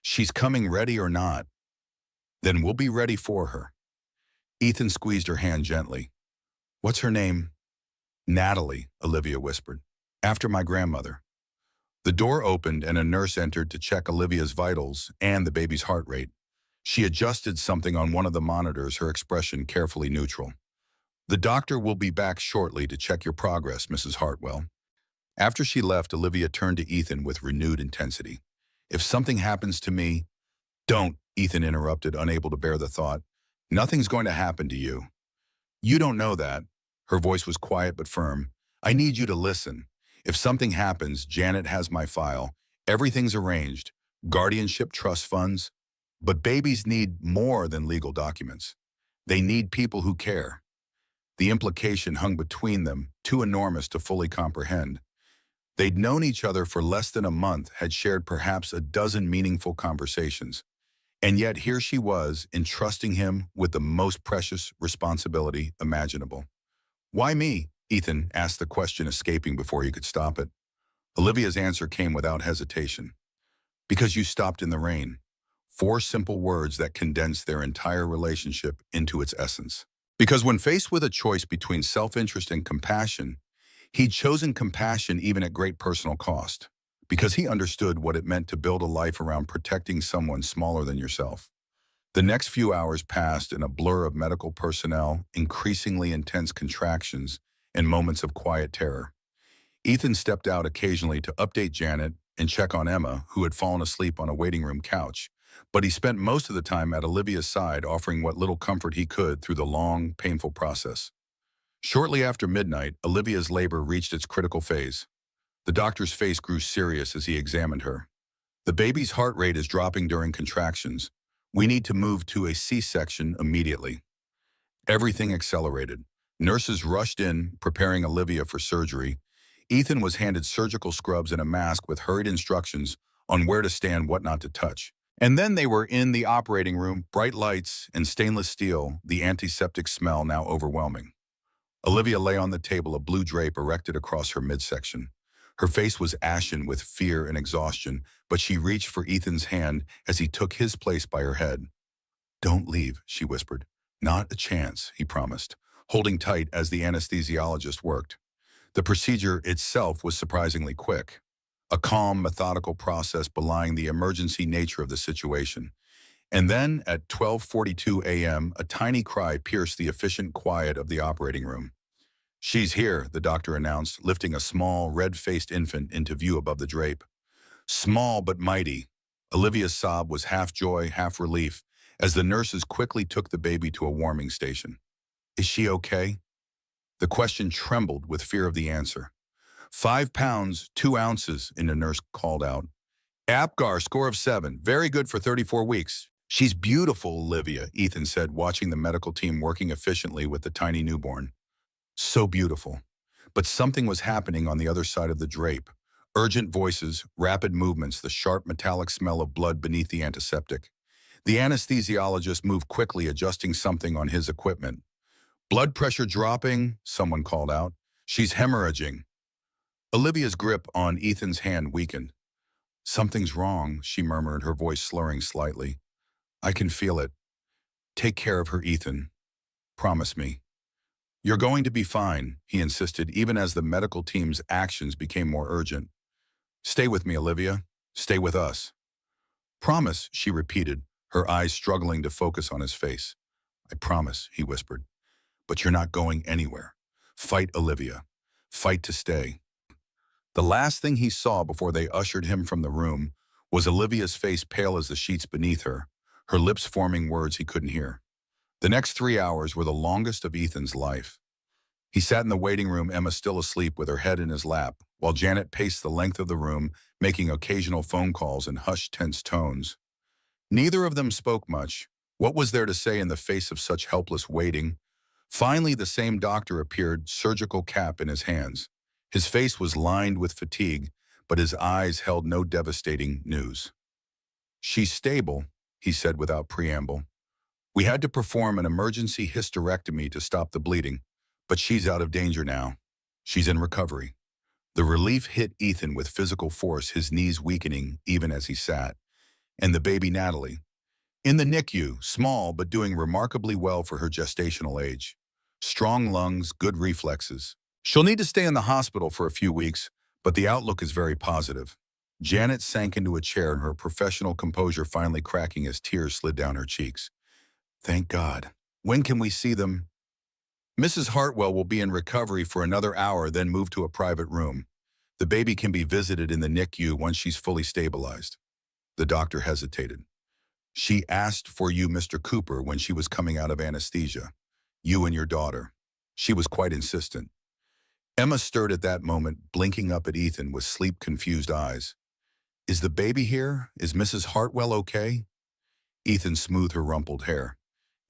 She's coming, ready or not. Then we'll be ready for her. Ethan squeezed her hand gently. What's her name? Natalie, Olivia whispered. After my grandmother. The door opened and a nurse entered to check Olivia's vitals and the baby's heart rate. She adjusted something on one of the monitors, her expression carefully neutral. The doctor will be back shortly to check your progress, Mrs. Hartwell. After she left, Olivia turned to Ethan with renewed intensity. If something happens to me, don't, Ethan interrupted, unable to bear the thought. Nothing's going to happen to you. You don't know that. Her voice was quiet but firm. I need you to listen. If something happens, Janet has my file. Everything's arranged. Guardianship, trust funds. But babies need more than legal documents. They need people who care. The implication hung between them, too enormous to fully comprehend. They'd known each other for less than a month, had shared perhaps a dozen meaningful conversations. And yet here she was, entrusting him with the most precious responsibility imaginable. Why me? Ethan asked the question, escaping before he could stop it. Olivia's answer came without hesitation. Because you stopped in the rain. 4 simple words that condensed their entire relationship into its essence. Because when faced with a choice between self-interest and compassion, he'd chosen compassion even at great personal cost. Because he understood what it meant to build a life around protecting someone smaller than yourself. The next few hours passed in a blur of medical personnel, increasingly intense contractions, and moments of quiet terror. Ethan stepped out occasionally to update Janet and check on Emma, who had fallen asleep on a waiting room couch. But he spent most of the time at Olivia's side, offering what little comfort he could through the long, painful process. Shortly after midnight, Olivia's labor reached its critical phase. The doctor's face grew serious as he examined her. The baby's heart rate is dropping during contractions. We need to move to a C-section immediately. Everything accelerated. Nurses rushed in, preparing Olivia for surgery. Ethan was handed surgical scrubs and a mask with hurried instructions on where to stand, what not to touch. And then they were in the operating room, bright lights and stainless steel, the antiseptic smell now overwhelming. Olivia lay on the table, a blue drape erected across her midsection. Her face was ashen with fear and exhaustion, but she reached for Ethan's hand as he took his place by her head. "Don't leave," she whispered. "Not a chance," he promised, holding tight as the anesthesiologist worked. The procedure itself was surprisingly quick, a calm, methodical process belying the emergency nature of the situation. And then, at 12:42 a.m., a tiny cry pierced the efficient quiet of the operating room. "She's here," the doctor announced, lifting a small, red-faced infant into view above the drape. Small but mighty, Olivia's sob was half joy, half relief, as the nurses quickly took the baby to a warming station. "Is she okay?" The question trembled with fear of the answer. 5 pounds, 2 ounces, and a nurse called out. "Apgar, score of 7. Very good for 34 weeks. "She's beautiful, Olivia," Ethan said, watching the medical team working efficiently with the tiny newborn. So beautiful. But something was happening on the other side of the drape. Urgent voices, rapid movements, the sharp metallic smell of blood beneath the antiseptic. The anesthesiologist moved quickly, adjusting something on his equipment. "Blood pressure dropping," someone called out. "She's hemorrhaging." Olivia's grip on Ethan's hand weakened. "Something's wrong," she murmured, her voice slurring slightly. "I can feel it. Take care of her, Ethan. Promise me." "You're going to be fine," he insisted, even as the medical team's actions became more urgent. "Stay with me, Olivia. Stay with us." "Promise," she repeated, her eyes struggling to focus on his face. "I promise," he whispered. "But you're not going anywhere. Fight, Olivia. Fight to stay." The last thing he saw before they ushered him from the room was Olivia's face, pale as the sheets beneath her lips forming words he couldn't hear. The next 3 hours were the longest of Ethan's life. He sat in the waiting room, Emma still asleep with her head in his lap, while Janet paced the length of the room, making occasional phone calls in hushed, tense tones. Neither of them spoke much. What was there to say in the face of such helpless waiting? Finally, the same doctor appeared, surgical cap in his hands. His face was lined with fatigue, but his eyes held no devastating news. "She's stable," he said without preamble. "We had to perform an emergency hysterectomy to stop the bleeding, but she's out of danger now. She's in recovery." The relief hit Ethan with physical force, his knees weakening even as he sat. And the baby Natalie? In the NICU, small but doing remarkably well for her gestational age. Strong lungs, good reflexes. She'll need to stay in the hospital for a few weeks, but the outlook is very positive. Janet sank into a chair, her professional composure finally cracking as tears slid down her cheeks. "Thank God. When can we see them?" "Mrs. Hartwell will be in recovery for another hour, then move to a private room. The baby can be visited in the NICU once she's fully stabilized." The doctor hesitated. "She asked for you, Mr. Cooper, when she was coming out of anesthesia. You and your daughter. She was quite insistent." Emma stirred at that moment, blinking up at Ethan with sleep-confused eyes. "Is the baby here? Is Mrs. Hartwell okay?" Ethan smoothed her rumpled hair.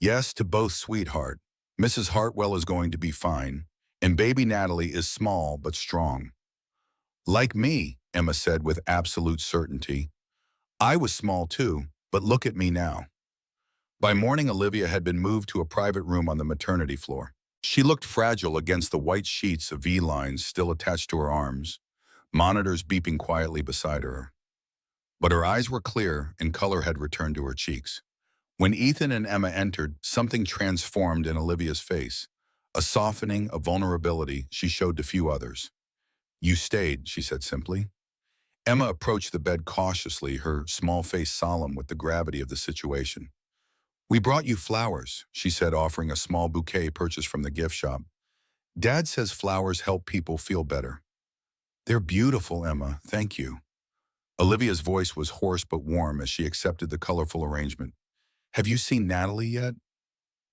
"Yes to both, sweetheart. Mrs. Hartwell is going to be fine, and baby Natalie is small but strong." "Like me," Emma said with absolute certainty. "I was small too, but look at me now." By morning, Olivia had been moved to a private room on the maternity floor. She looked fragile against the white sheets of V-lines still attached to her arms, monitors beeping quietly beside her. But her eyes were clear and color had returned to her cheeks. When Ethan and Emma entered, something transformed in Olivia's face, a softening, a vulnerability she showed to few others. "You stayed," she said simply. Emma approached the bed cautiously, her small face solemn with the gravity of the situation. "We brought you flowers," she said, offering a small bouquet purchased from the gift shop. Dad says flowers help people feel better. They're beautiful, Emma, thank you. Olivia's voice was hoarse but warm as she accepted the colorful arrangement. Have you seen Natalie yet?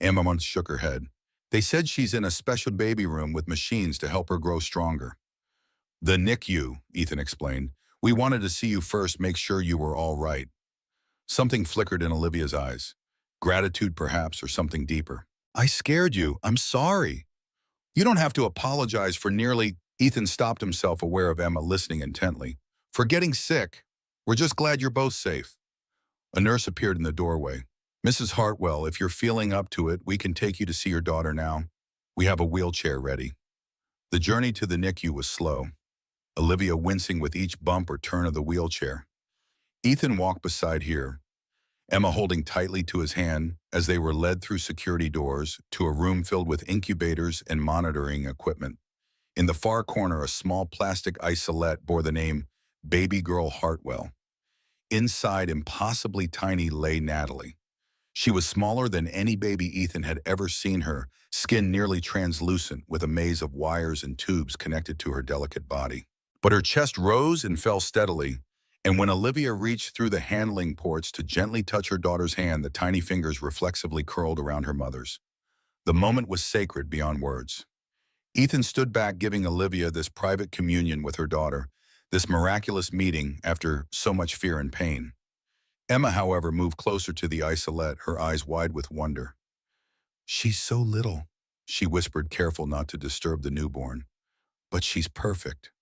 Emma shook her head. They said she's in a special baby room with machines to help her grow stronger. The NICU, Ethan explained. We wanted to see you first, make sure you were all right. Something flickered in Olivia's eyes. Gratitude, perhaps, or something deeper. I scared you. I'm sorry. You don't have to apologize for nearly... Ethan stopped himself, aware of Emma listening intently. For getting sick. We're just glad you're both safe. A nurse appeared in the doorway. Mrs. Hartwell, if you're feeling up to it, we can take you to see your daughter now. We have a wheelchair ready. The journey to the NICU was slow, Olivia wincing with each bump or turn of the wheelchair. Ethan walked beside her, Emma holding tightly to his hand as they were led through security doors to a room filled with incubators and monitoring equipment. In the far corner, a small plastic isolette bore the name Baby Girl Hartwell. Inside, impossibly tiny, lay Natalie. She was smaller than any baby Ethan had ever seen her, skin nearly translucent with a maze of wires and tubes connected to her delicate body. But her chest rose and fell steadily, and when Olivia reached through the handling ports to gently touch her daughter's hand, the tiny fingers reflexively curled around her mother's. The moment was sacred beyond words. Ethan stood back, giving Olivia this private communion with her daughter, this miraculous meeting after so much fear and pain. Emma, however, moved closer to the isolette, her eyes wide with wonder. She's so little, she whispered, careful not to disturb the newborn. But she's perfect.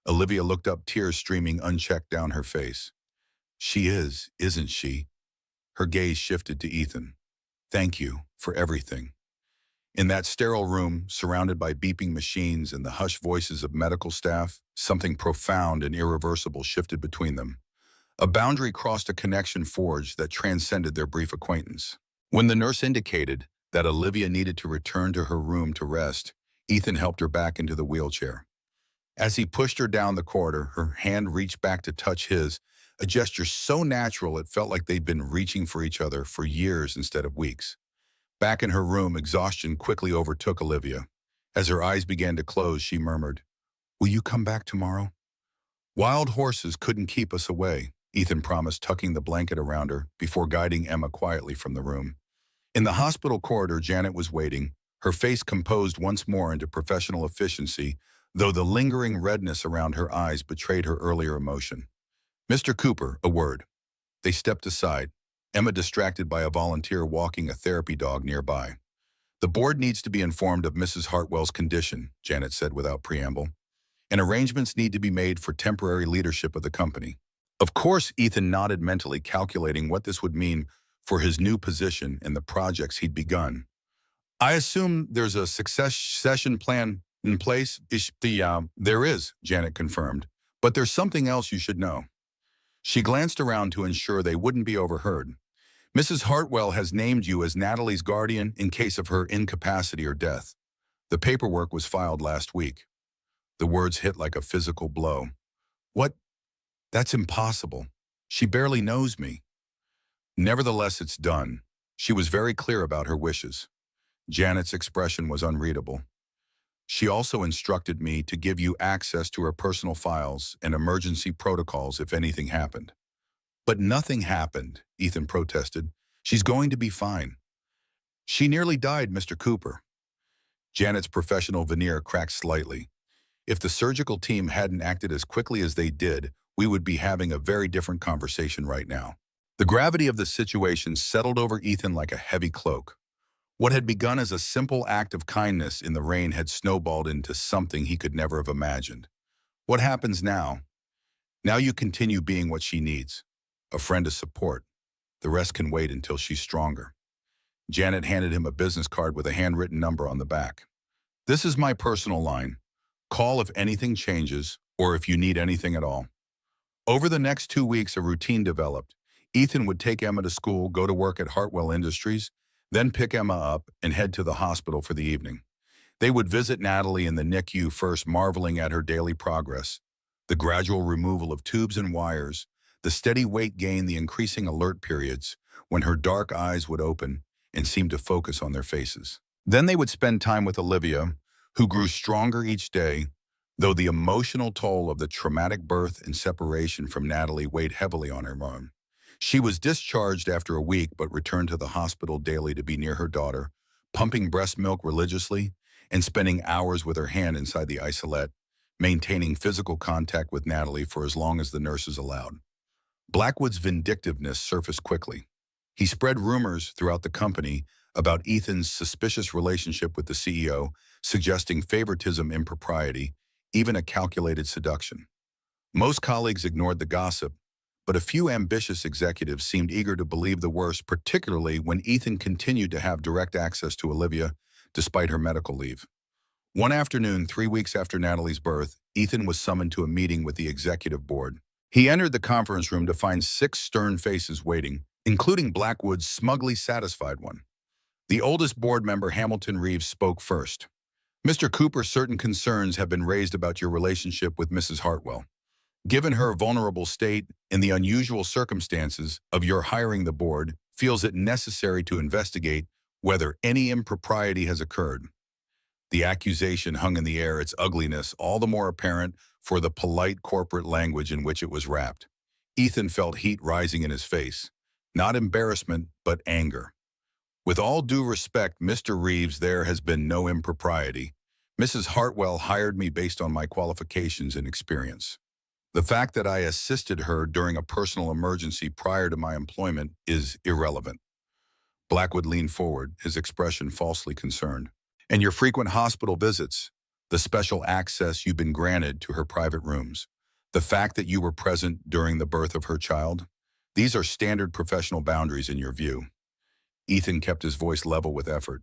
Olivia looked up, tears streaming unchecked down her face. She is, isn't she? Her gaze shifted to Ethan. Thank you for everything. In that sterile room, surrounded by beeping machines and the hushed voices of medical staff, something profound and irreversible shifted between them. A boundary crossed, a connection forged that transcended their brief acquaintance. When the nurse indicated that Olivia needed to return to her room to rest, Ethan helped her back into the wheelchair. As he pushed her down the corridor, her hand reached back to touch his, a gesture so natural it felt like they'd been reaching for each other for years instead of weeks. Back in her room, exhaustion quickly overtook Olivia. As her eyes began to close, she murmured, "Will you come back tomorrow?" "Wild horses couldn't keep us away," Ethan promised, tucking the blanket around her before guiding Emma quietly from the room. In the hospital corridor, Janet was waiting, her face composed once more into professional efficiency, though the lingering redness around her eyes betrayed her earlier emotion. "Mr. Cooper, a word." They stepped aside, Emma distracted by a volunteer walking a therapy dog nearby. "The board needs to be informed of Mrs. Hartwell's condition," Janet said without preamble, "and arrangements need to be made for temporary leadership of the company." Of course, Ethan nodded mentally, calculating what this would mean for his new position and the projects he'd begun. "I assume there's a succession plan in place?" There is," Janet confirmed, "but there's something else you should know." She glanced around to ensure they wouldn't be overheard. "Mrs. Hartwell has named you as Natalie's guardian in case of her incapacity or death. The paperwork was filed last week." The words hit like a physical blow. "What? That's impossible. She barely knows me." "Nevertheless, it's done." She was very clear about her wishes. Janet's expression was unreadable. "She also instructed me to give you access to her personal files and emergency protocols if anything happened." "But nothing happened," Ethan protested. "She's going to be fine." "She nearly died, Mr. Cooper." Janet's professional veneer cracked slightly. "If the surgical team hadn't acted as quickly as they did, we would be having a very different conversation right now." The gravity of the situation settled over Ethan like a heavy cloak. What had begun as a simple act of kindness in the rain had snowballed into something he could never have imagined. "What happens now? Now you continue being what she needs. A friend to support. The rest can wait until she's stronger." Janet handed him a business card with a handwritten number on the back. "This is my personal line. Call if anything changes or if you need anything at all." Over the next 2 weeks, a routine developed. Ethan would take Emma to school, go to work at Hartwell Industries, then pick Emma up and head to the hospital for the evening. They would visit Natalie in the NICU first, marveling at her daily progress, the gradual removal of tubes and wires, the steady weight gain, the increasing alert periods when her dark eyes would open and seem to focus on their faces. Then they would spend time with Olivia, who grew stronger each day, though the emotional toll of the traumatic birth and separation from Natalie weighed heavily on her mom. She was discharged after a week but returned to the hospital daily to be near her daughter, pumping breast milk religiously and spending hours with her hand inside the isolette, maintaining physical contact with Natalie for as long as the nurses allowed. Blackwood's vindictiveness surfaced quickly. He spread rumors throughout the company about Ethan's suspicious relationship with the CEO, suggesting favoritism, impropriety, even a calculated seduction. Most colleagues ignored the gossip, but a few ambitious executives seemed eager to believe the worst, particularly when Ethan continued to have direct access to Olivia despite her medical leave. One afternoon, 3 weeks after Natalie's birth, Ethan was summoned to a meeting with the executive board. He entered the conference room to find 6 stern faces waiting, including Blackwood's smugly satisfied one. The oldest board member, Hamilton Reeves, spoke first. "Mr. Cooper, certain concerns have been raised about your relationship with Mrs. Hartwell. Given her vulnerable state and the unusual circumstances of your hiring, the board feels it necessary to investigate whether any impropriety has occurred." The accusation hung in the air, its ugliness all the more apparent for the polite corporate language in which it was wrapped. Ethan felt heat rising in his face. Not embarrassment, but anger. "With all due respect, Mr. Reeves, there has been no impropriety. Mrs. Hartwell hired me based on my qualifications and experience. The fact that I assisted her during a personal emergency prior to my employment is irrelevant." Blackwood leaned forward, his expression falsely concerned. "And your frequent hospital visits, the special access you've been granted to her private rooms, the fact that you were present during the birth of her child, these are standard professional boundaries in your view." Ethan kept his voice level with effort.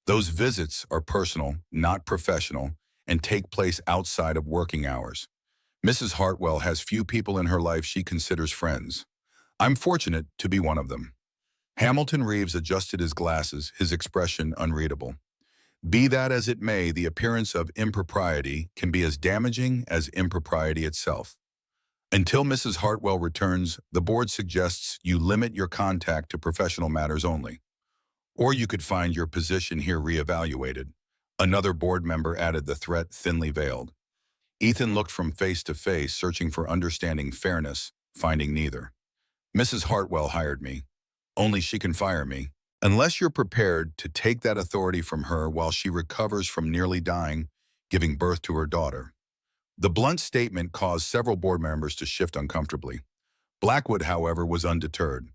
"Those visits are personal, not professional, and take place outside of working hours. Mrs. Hartwell has few people in her life she considers friends. I'm fortunate to be one of them." Hamilton Reeves adjusted his glasses, his expression unreadable. "Be that as it may, the appearance of impropriety can be as damaging as impropriety itself. Until Mrs. Hartwell returns, the board suggests you limit your contact to professional matters only. Or you could find your position here reevaluated." Another board member added, the threat thinly veiled. Ethan looked from face to face, searching for understanding, fairness, finding neither. "Mrs. Hartwell hired me. Only she can fire me. Unless you're prepared to take that authority from her while she recovers from nearly dying, giving birth to her daughter." The blunt statement caused several board members to shift uncomfortably. Blackwood, however, was undeterred.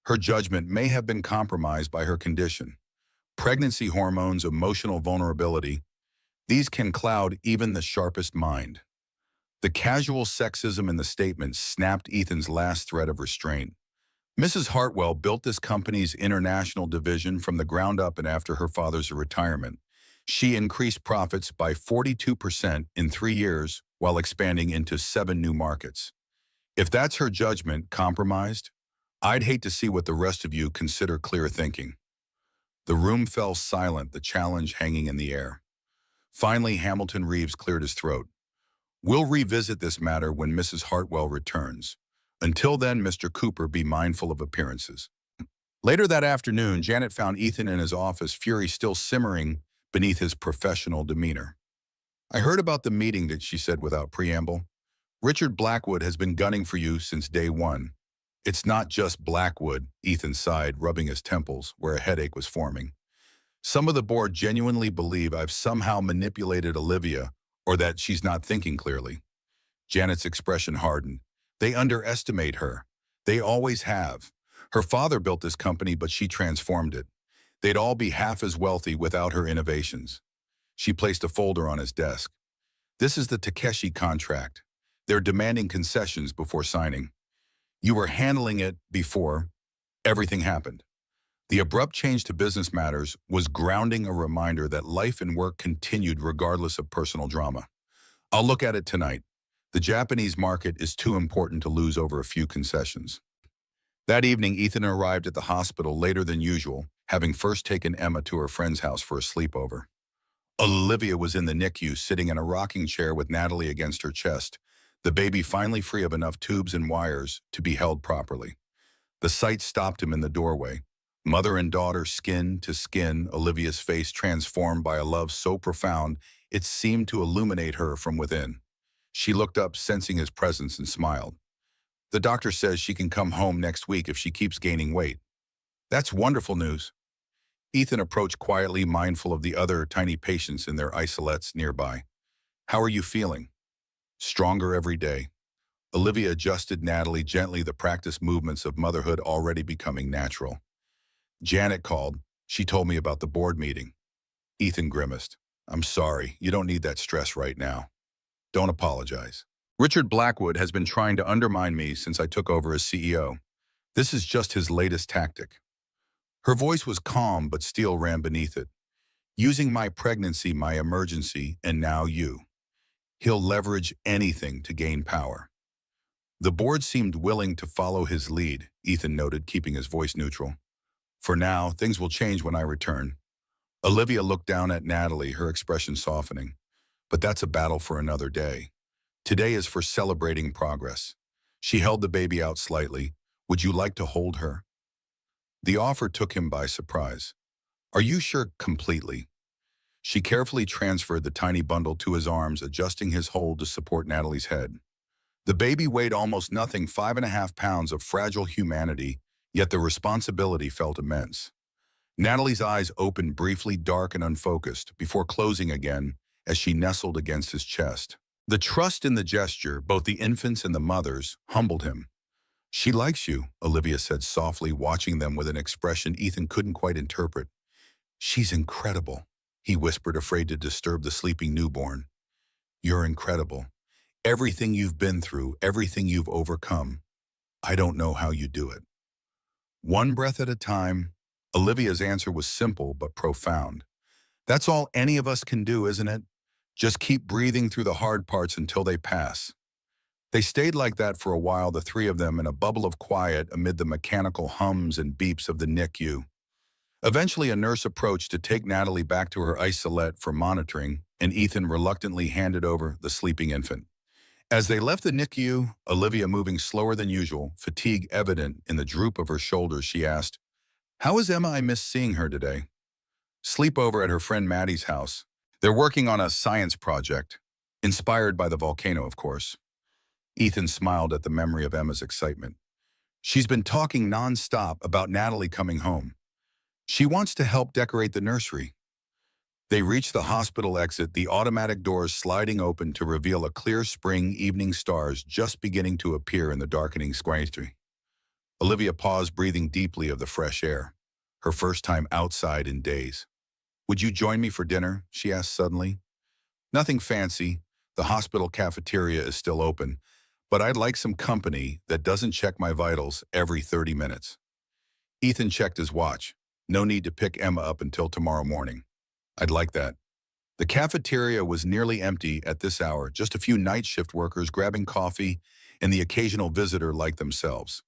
Her judgment may have been compromised by her condition. Pregnancy hormones, emotional vulnerability, these can cloud even the sharpest mind. The casual sexism in the statement snapped Ethan's last thread of restraint. Mrs. Hartwell built this company's international division from the ground up, and after her father's retirement, she increased profits by 42% in 3 years while expanding into 7 new markets. If that's her judgment compromised, I'd hate to see what the rest of you consider clear thinking. The room fell silent, the challenge hanging in the air. Finally, Hamilton Reeves cleared his throat. "We'll revisit this matter when Mrs. Hartwell returns. Until then, Mr. Cooper, be mindful of appearances." Later that afternoon, Janet found Ethan in his office, fury still simmering beneath his professional demeanor. "I heard about the meeting," that she said without preamble. "Richard Blackwood has been gunning for you since day one." "It's not just Blackwood," Ethan sighed, rubbing his temples where a headache was forming. "Some of the board genuinely believe I've somehow manipulated Olivia, or that she's not thinking clearly." Janet's expression hardened. "They underestimate her. They always have. Her father built this company, but she transformed it. They'd all be half as wealthy without her innovations." She placed a folder on his desk. "This is the Takeshi contract. They're demanding concessions before signing. You were handling it before everything happened." The abrupt change to business matters was grounding, a reminder that life and work continued regardless of personal drama. "I'll look at it tonight. The Japanese market is too important to lose over a few concessions." That evening, Ethan arrived at the hospital later than usual, having first taken Emma to her friend's house for a sleepover. Olivia was in the NICU, sitting in a rocking chair with Natalie against her chest, the baby finally free of enough tubes and wires to be held properly. The sight stopped him in the doorway. Mother and daughter skin to skin, Olivia's face transformed by a love so profound it seemed to illuminate her from within. She looked up, sensing his presence, and smiled. The doctor says she can come home next week if she keeps gaining weight. That's wonderful news. Ethan approached quietly, mindful of the other tiny patients in their isolates nearby. How are you feeling? Stronger every day. Olivia adjusted Natalie gently, the practice movements of motherhood already becoming natural. Janet called. She told me about the board meeting. Ethan grimaced. I'm sorry, you don't need that stress right now. Don't apologize. Richard Blackwood has been trying to undermine me since I took over as CEO. This is just his latest tactic. Her voice was calm, but steel ran beneath it. Using my pregnancy, my emergency, and now you. He'll leverage anything to gain power. The board seemed willing to follow his lead, Ethan noted, keeping his voice neutral. For now, things will change when I return. Olivia looked down at Natalie, her expression softening. But that's a battle for another day. Today is for celebrating progress. She held the baby out slightly. Would you like to hold her? The offer took him by surprise. Are you sure? Completely. She carefully transferred the tiny bundle to his arms, adjusting his hold to support Natalie's head. The baby weighed almost nothing, 5.5 pounds of fragile humanity, yet the responsibility felt immense. Natalie's eyes opened briefly, dark and unfocused, before closing again as she nestled against his chest. The trust in the gesture, both the infant's and the mother's, humbled him. She likes you, Olivia said softly, watching them with an expression Ethan couldn't quite interpret. She's incredible, he whispered, afraid to disturb the sleeping newborn. You're incredible. Everything you've been through, everything you've overcome. I don't know how you do it. One breath at a time. Olivia's answer was simple but profound. That's all any of us can do, isn't it? Just keep breathing through the hard parts until they pass. They stayed like that for a while, the three of them, in a bubble of quiet amid the mechanical hums and beeps of the NICU. Eventually, a nurse approached to take Natalie back to her isolette for monitoring, and Ethan reluctantly handed over the sleeping infant. As they left the NICU, Olivia moving slower than usual, fatigue evident in the droop of her shoulders, she asked, How is Emma? I missed seeing her today. Sleepover at her friend Maddie's house. They're working on a science project, inspired by the volcano, of course. Ethan smiled at the memory of Emma's excitement. She's been talking nonstop about Natalie coming home. She wants to help decorate the nursery. They reached the hospital exit, the automatic doors sliding open to reveal a clear spring evening, stars just beginning to appear in the darkening sky. Olivia paused, breathing deeply of the fresh air, her first time outside in days. Would you join me for dinner? She asked suddenly. Nothing fancy. The hospital cafeteria is still open, but I'd like some company that doesn't check my vitals every 30 minutes. Ethan checked his watch. No need to pick Emma up until tomorrow morning. I'd like that. The cafeteria was nearly empty at this hour, just a few night shift workers grabbing coffee and the occasional visitor like themselves.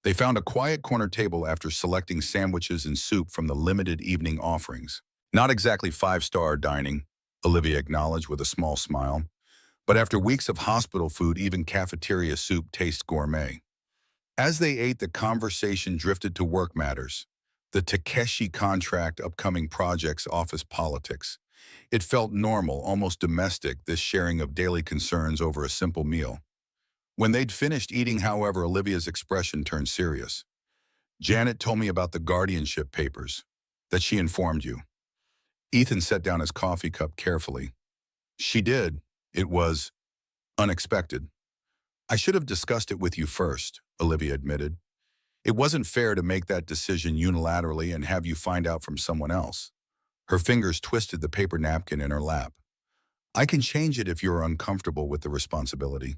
They found a quiet corner table after selecting sandwiches and soup from the limited evening offerings. Not exactly five-star dining, Olivia acknowledged with a small smile, but after weeks of hospital food, even cafeteria soup tastes gourmet. As they ate, the conversation drifted to work matters. The Takeshi contract, upcoming projects, office politics. It felt normal, almost domestic, this sharing of daily concerns over a simple meal. When they'd finished eating, however, Olivia's expression turned serious. Janet told me about the guardianship papers, that she informed you. Ethan set down his coffee cup carefully. She did. It was unexpected. I should have discussed it with you first, Olivia admitted. It wasn't fair to make that decision unilaterally and have you find out from someone else. Her fingers twisted the paper napkin in her lap. I can change it if you're uncomfortable with the responsibility.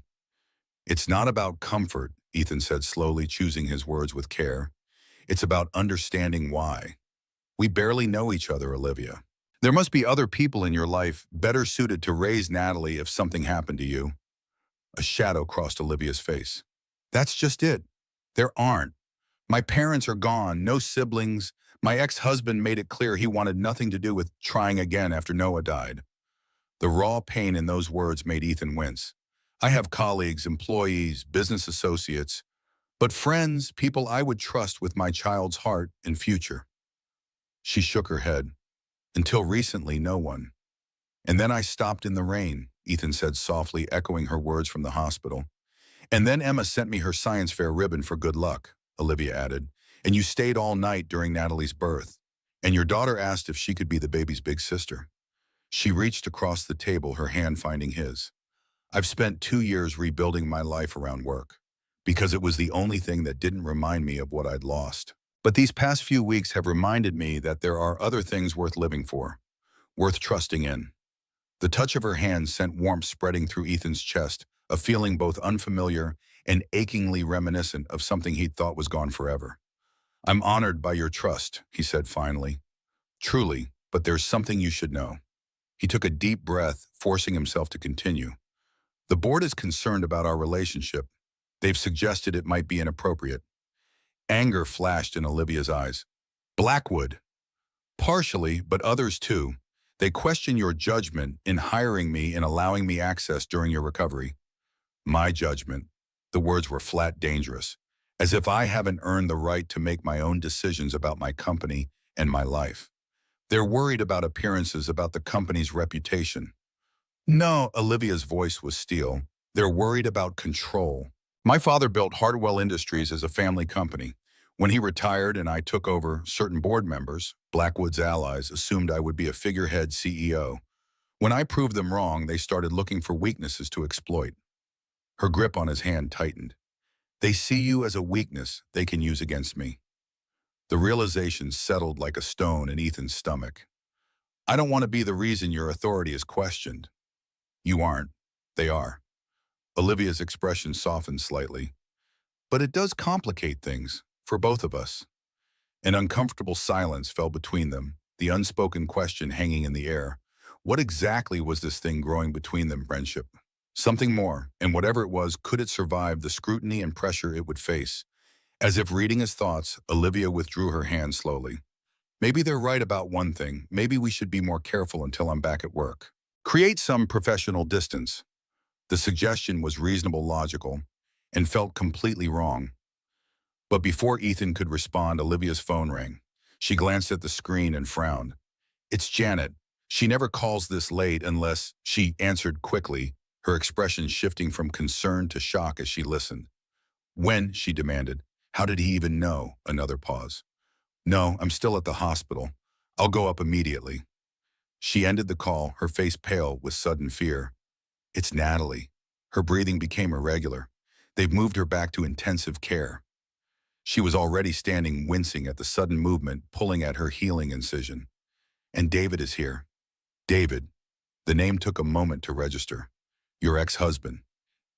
It's not about comfort, Ethan said slowly, choosing his words with care. It's about understanding why. We barely know each other, Olivia. There must be other people in your life better suited to raise Natalie if something happened to you. A shadow crossed Olivia's face. That's just it. There aren't. My parents are gone, no siblings. My ex-husband made it clear he wanted nothing to do with trying again after Noah died. The raw pain in those words made Ethan wince. I have colleagues, employees, business associates. But friends, people I would trust with my child's heart and future. She shook her head. Until recently, no one. And then I stopped in the rain, Ethan said softly, echoing her words from the hospital. And then Emma sent me her science fair ribbon for good luck, Olivia added. And you stayed all night during Natalie's birth. And your daughter asked if she could be the baby's big sister. She reached across the table, her hand finding his. I've spent 2 years rebuilding my life around work, because it was the only thing that didn't remind me of what I'd lost. But these past few weeks have reminded me that there are other things worth living for, worth trusting in. The touch of her hand sent warmth spreading through Ethan's chest, a feeling both unfamiliar and achingly reminiscent of something he'd thought was gone forever. I'm honored by your trust, he said finally. Truly, but there's something you should know. He took a deep breath, forcing himself to continue. The board is concerned about our relationship. They've suggested it might be inappropriate. Anger flashed in Olivia's eyes. Blackwood. Partially, but others too. They question your judgment in hiring me and allowing me access during your recovery. My judgment. The words were flat dangerous, as if I haven't earned the right to make my own decisions about my company and my life. They're worried about appearances, about the company's reputation. No, Olivia's voice was steel. They're worried about control. My father built Hardwell Industries as a family company. When he retired and I took over, certain board members, Blackwood's allies, assumed I would be a figurehead CEO. When I proved them wrong, they started looking for weaknesses to exploit. Her grip on his hand tightened. They see you as a weakness they can use against me. The realization settled like a stone in Ethan's stomach. I don't want to be the reason your authority is questioned. You aren't. They are. Olivia's expression softened slightly. But it does complicate things, for both of us. An uncomfortable silence fell between them, the unspoken question hanging in the air. What exactly was this thing growing between them, friendship? Something more, and whatever it was, could it survive the scrutiny and pressure it would face? As if reading his thoughts, Olivia withdrew her hand slowly. Maybe they're right about one thing. Maybe we should be more careful until I'm back at work. Create some professional distance. The suggestion was reasonable, logical, and felt completely wrong. But before Ethan could respond, Olivia's phone rang. She glanced at the screen and frowned. It's Janet. She never calls this late unless she answered quickly, her expression shifting from concern to shock as she listened. When, she demanded. How did he even know? Another pause. No, I'm still at the hospital. I'll go up immediately. She ended the call, her face pale with sudden fear. It's Natalie. Her breathing became irregular. They've moved her back to intensive care. She was already standing, wincing at the sudden movement, pulling at her healing incision. And David is here. David. The name took a moment to register. Your ex-husband.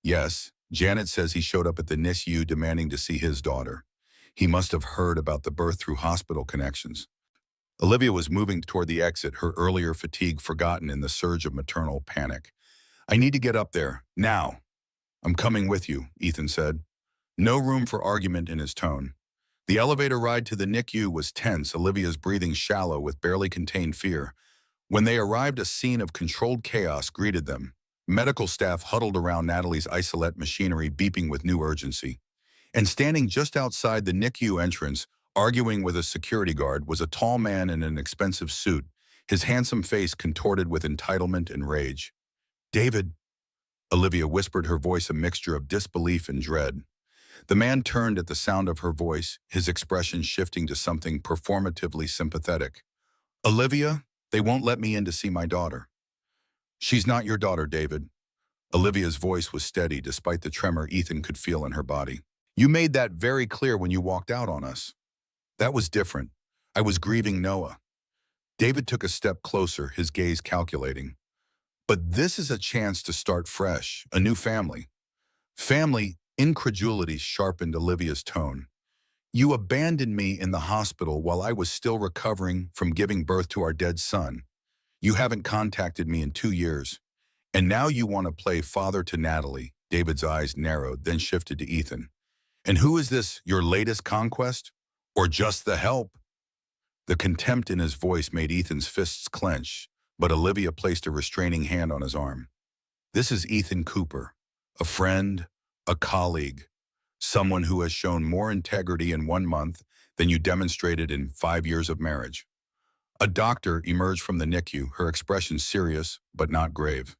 Yes, Janet says he showed up at the NICU demanding to see his daughter. He must have heard about the birth through hospital connections. Olivia was moving toward the exit, her earlier fatigue forgotten in the surge of maternal panic. I need to get up there, now. I'm coming with you, Ethan said. No room for argument in his tone. The elevator ride to the NICU was tense, Olivia's breathing shallow with barely contained fear. When they arrived, a scene of controlled chaos greeted them. Medical staff huddled around Natalie's isolate machinery, beeping with new urgency. And standing just outside the NICU entrance, arguing with a security guard, was a tall man in an expensive suit, his handsome face contorted with entitlement and rage. David, Olivia whispered, her voice a mixture of disbelief and dread. The man turned at the sound of her voice, his expression shifting to something performatively sympathetic. Olivia, they won't let me in to see my daughter. She's not your daughter, David. Olivia's voice was steady despite the tremor Ethan could feel in her body. You made that very clear when you walked out on us. That was different. I was grieving Noah. David took a step closer, his gaze calculating. But this is a chance to start fresh, a new family. Family, incredulity sharpened Olivia's tone. You abandoned me in the hospital while I was still recovering from giving birth to our dead son. You haven't contacted me in 2 years. And now you want to play father to Natalie. David's eyes narrowed, then shifted to Ethan. And who is this, your latest conquest? Or just the help? The contempt in his voice made Ethan's fists clench, but Olivia placed a restraining hand on his arm. This is Ethan Cooper, a friend, a colleague, someone who has shown more integrity in 1 month than you demonstrated in 5 years of marriage. A doctor emerged from the NICU, her expression serious but not grave.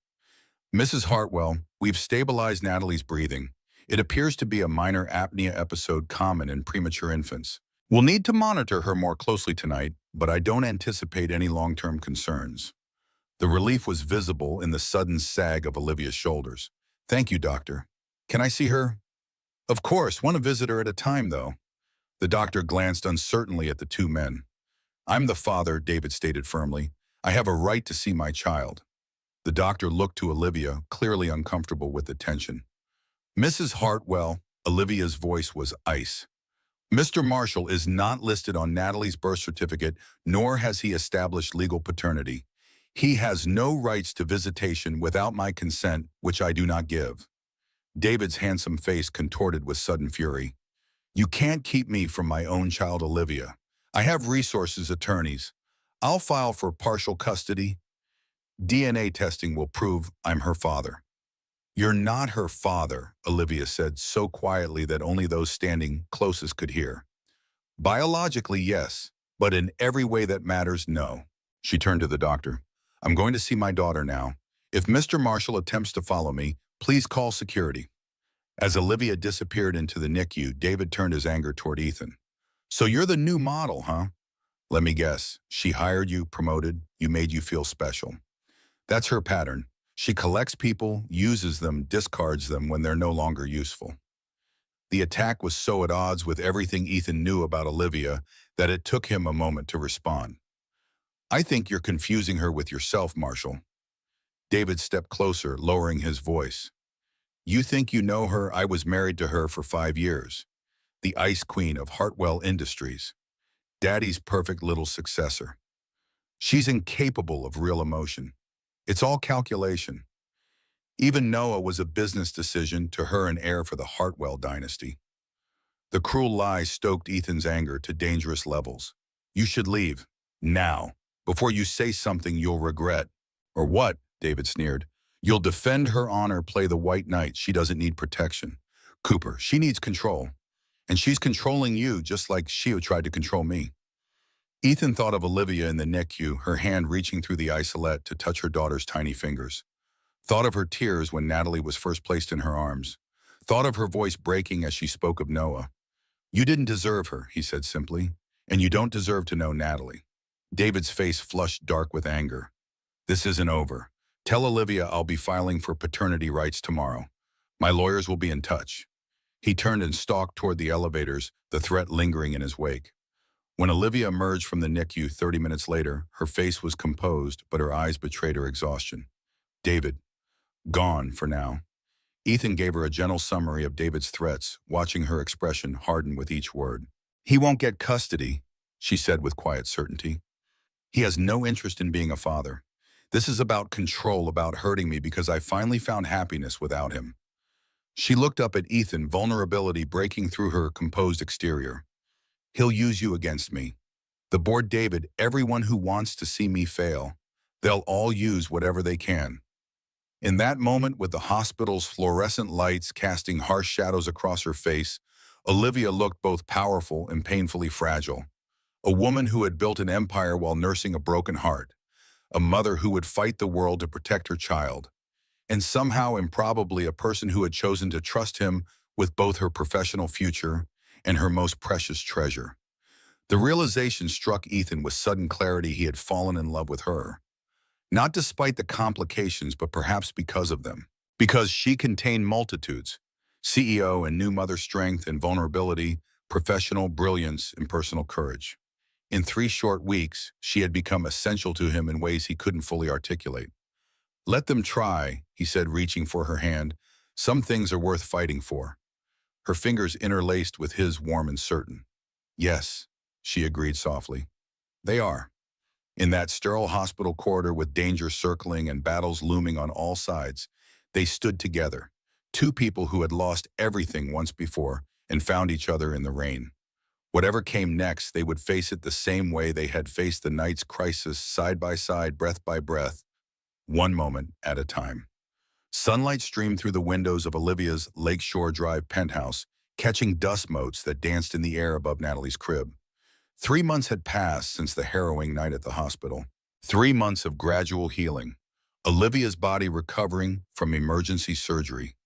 Mrs. Hartwell, we've stabilized Natalie's breathing. It appears to be a minor apnea episode common in premature infants. We'll need to monitor her more closely tonight, but I don't anticipate any long-term concerns. The relief was visible in the sudden sag of Olivia's shoulders. Thank you, doctor. Can I see her? Of course, one visitor at a time, though. The doctor glanced uncertainly at the two men. I'm the father, David stated firmly. I have a right to see my child. The doctor looked to Olivia, clearly uncomfortable with the tension. Mrs. Hartwell, Olivia's voice was ice. Mr. Marshall is not listed on Natalie's birth certificate, nor has he established legal paternity. He has no rights to visitation without my consent, which I do not give. David's handsome face contorted with sudden fury. You can't keep me from my own child, Olivia. I have resources, attorneys. I'll file for partial custody. DNA testing will prove I'm her father. You're not her father, Olivia said so quietly that only those standing closest could hear. Biologically, yes, but in every way that matters, no. She turned to the doctor. I'm going to see my daughter now. If Mr. Marshall attempts to follow me, please call security. As Olivia disappeared into the NICU, David turned his anger toward Ethan. So you're the new model, huh? Let me guess. She hired you, promoted, you made you feel special. That's her pattern. She collects people, uses them, discards them when they're no longer useful. The attack was so at odds with everything Ethan knew about Olivia that it took him a moment to respond. I think you're confusing her with yourself, Marshall. David stepped closer, lowering his voice. You think you know her? I was married to her for 5 years. The ice queen of Hartwell Industries. Daddy's perfect little successor. She's incapable of real emotion. It's all calculation. Even Noah was a business decision, to her an heir for the Hartwell dynasty. The cruel lie stoked Ethan's anger to dangerous levels. You should leave. Now. Before you say something you'll regret. Or what? David sneered. You'll defend her honor, play the white knight. She doesn't need protection. Cooper, she needs control. And she's controlling you just like she tried to control me. Ethan thought of Olivia in the NICU, her hand reaching through the isolette to touch her daughter's tiny fingers. Thought of her tears when Natalie was first placed in her arms. Thought of her voice breaking as she spoke of Noah. You didn't deserve her, he said simply, and you don't deserve to know Natalie. David's face flushed dark with anger. This isn't over. Tell Olivia I'll be filing for paternity rights tomorrow. My lawyers will be in touch. He turned and stalked toward the elevators, the threat lingering in his wake. When Olivia emerged from the NICU 30 minutes later, her face was composed, but her eyes betrayed her exhaustion. David. Gone for now. Ethan gave her a gentle summary of David's threats, watching her expression harden with each word. He won't get custody, she said with quiet certainty. He has no interest in being a father. This is about control, about hurting me because I finally found happiness without him. She looked up at Ethan, vulnerability breaking through her composed exterior. He'll use you against me. The board, David, everyone who wants to see me fail. They'll all use whatever they can. In that moment, with the hospital's fluorescent lights casting harsh shadows across her face, Olivia looked both powerful and painfully fragile. A woman who had built an empire while nursing a broken heart. A mother who would fight the world to protect her child. And somehow, improbably, a person who had chosen to trust him with both her professional future and her most precious treasure. The realization struck Ethan with sudden clarity. He had fallen in love with her. Not despite the complications, but perhaps because of them. Because she contained multitudes. CEO and new mother strength and vulnerability, professional brilliance and personal courage. In 3 short weeks, she had become essential to him in ways he couldn't fully articulate. Let them try, he said, reaching for her hand. Some things are worth fighting for. Her fingers interlaced with his, warm and certain. Yes, she agreed softly. They are. In that sterile hospital corridor with danger circling and battles looming on all sides, they stood together, 2 people who had lost everything once before and found each other in the rain. Whatever came next, they would face it the same way they had faced the night's crisis, side by side, breath by breath, one moment at a time. Sunlight streamed through the windows of Olivia's Lakeshore Drive penthouse, catching dust motes that danced in the air above Natalie's crib. 3 months had passed since the harrowing night at the hospital. 3 months of gradual healing. Olivia's body recovering from emergency surgery.